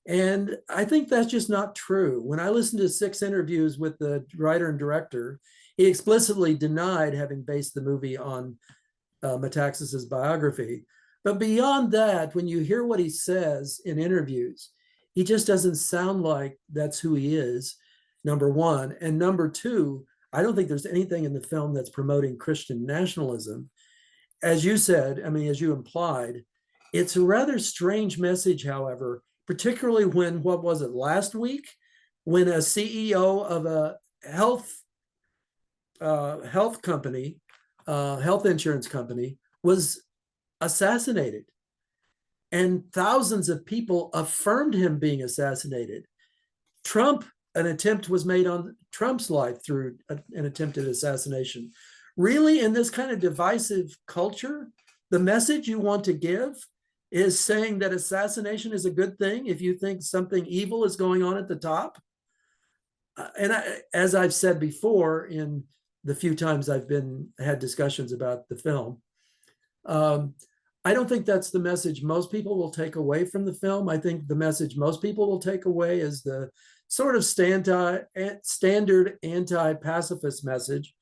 And I think that's just not true. When I listened to 6 interviews with the writer and director, he explicitly denied having based the movie on Metaxas's biography. But beyond that, when you hear what he says in interviews, he just doesn't sound like that's who he is, number one. And number two, I don't think there's anything in the film that's promoting Christian nationalism. As you said, I mean, as you implied, it's a rather strange message, however, particularly when, what was it, last week, when a CEO of a health company, health insurance company, was assassinated. And thousands of people affirmed him being assassinated. An attempt was made on Trump's life through an attempted assassination. Really, in this kind of divisive culture, the message you want to give is saying that assassination is a good thing if you think something evil is going on at the top. As I've said before, in the few times I've had discussions about the film, I don't think that's the message most people will take away from the film. I think the message most people will take away is the sort of standard anti-pacifist message,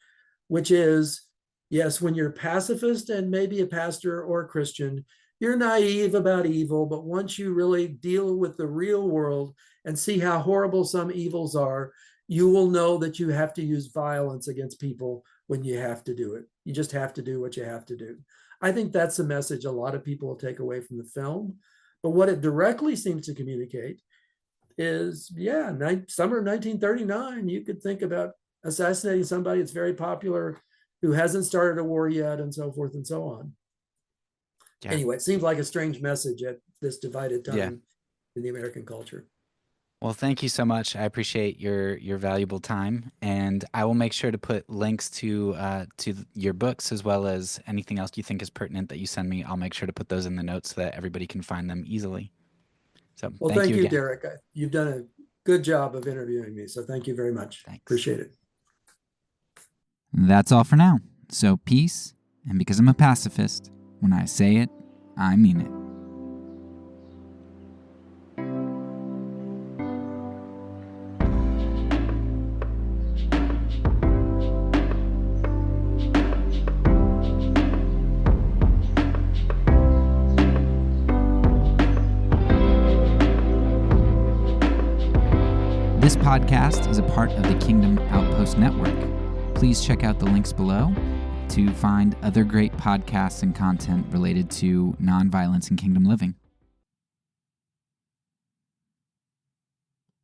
which is, yes, when you're pacifist and maybe a pastor or a Christian, you're naive about evil, but once you really deal with the real world and see how horrible some evils are, you will know that you have to use violence against people when you have to do it. You just have to do what you have to do. I think that's a message a lot of people will take away from the film. But what it directly seems to communicate is, yeah, summer 1939, you could think about assassinating somebody that's very popular, who hasn't started a war yet, and so forth and so on. Yeah. Anyway, it seems like a strange message at this divided time in the American culture. Well, thank you so much. I appreciate your valuable time, and I will make sure to put links to your books, as well as anything else you think is pertinent that you send me. I'll make sure to put those in the notes so that everybody can find them easily. So, well, thank you, again. Derek. You've done a good job of interviewing me, so thank you very much. Thanks. Appreciate it. That's all for now. So peace, and because I'm a pacifist, when I say it, I mean it. This podcast is a part of the Kingdom Outpost Network. Please check out the links below to find other great podcasts and content related to nonviolence and kingdom living.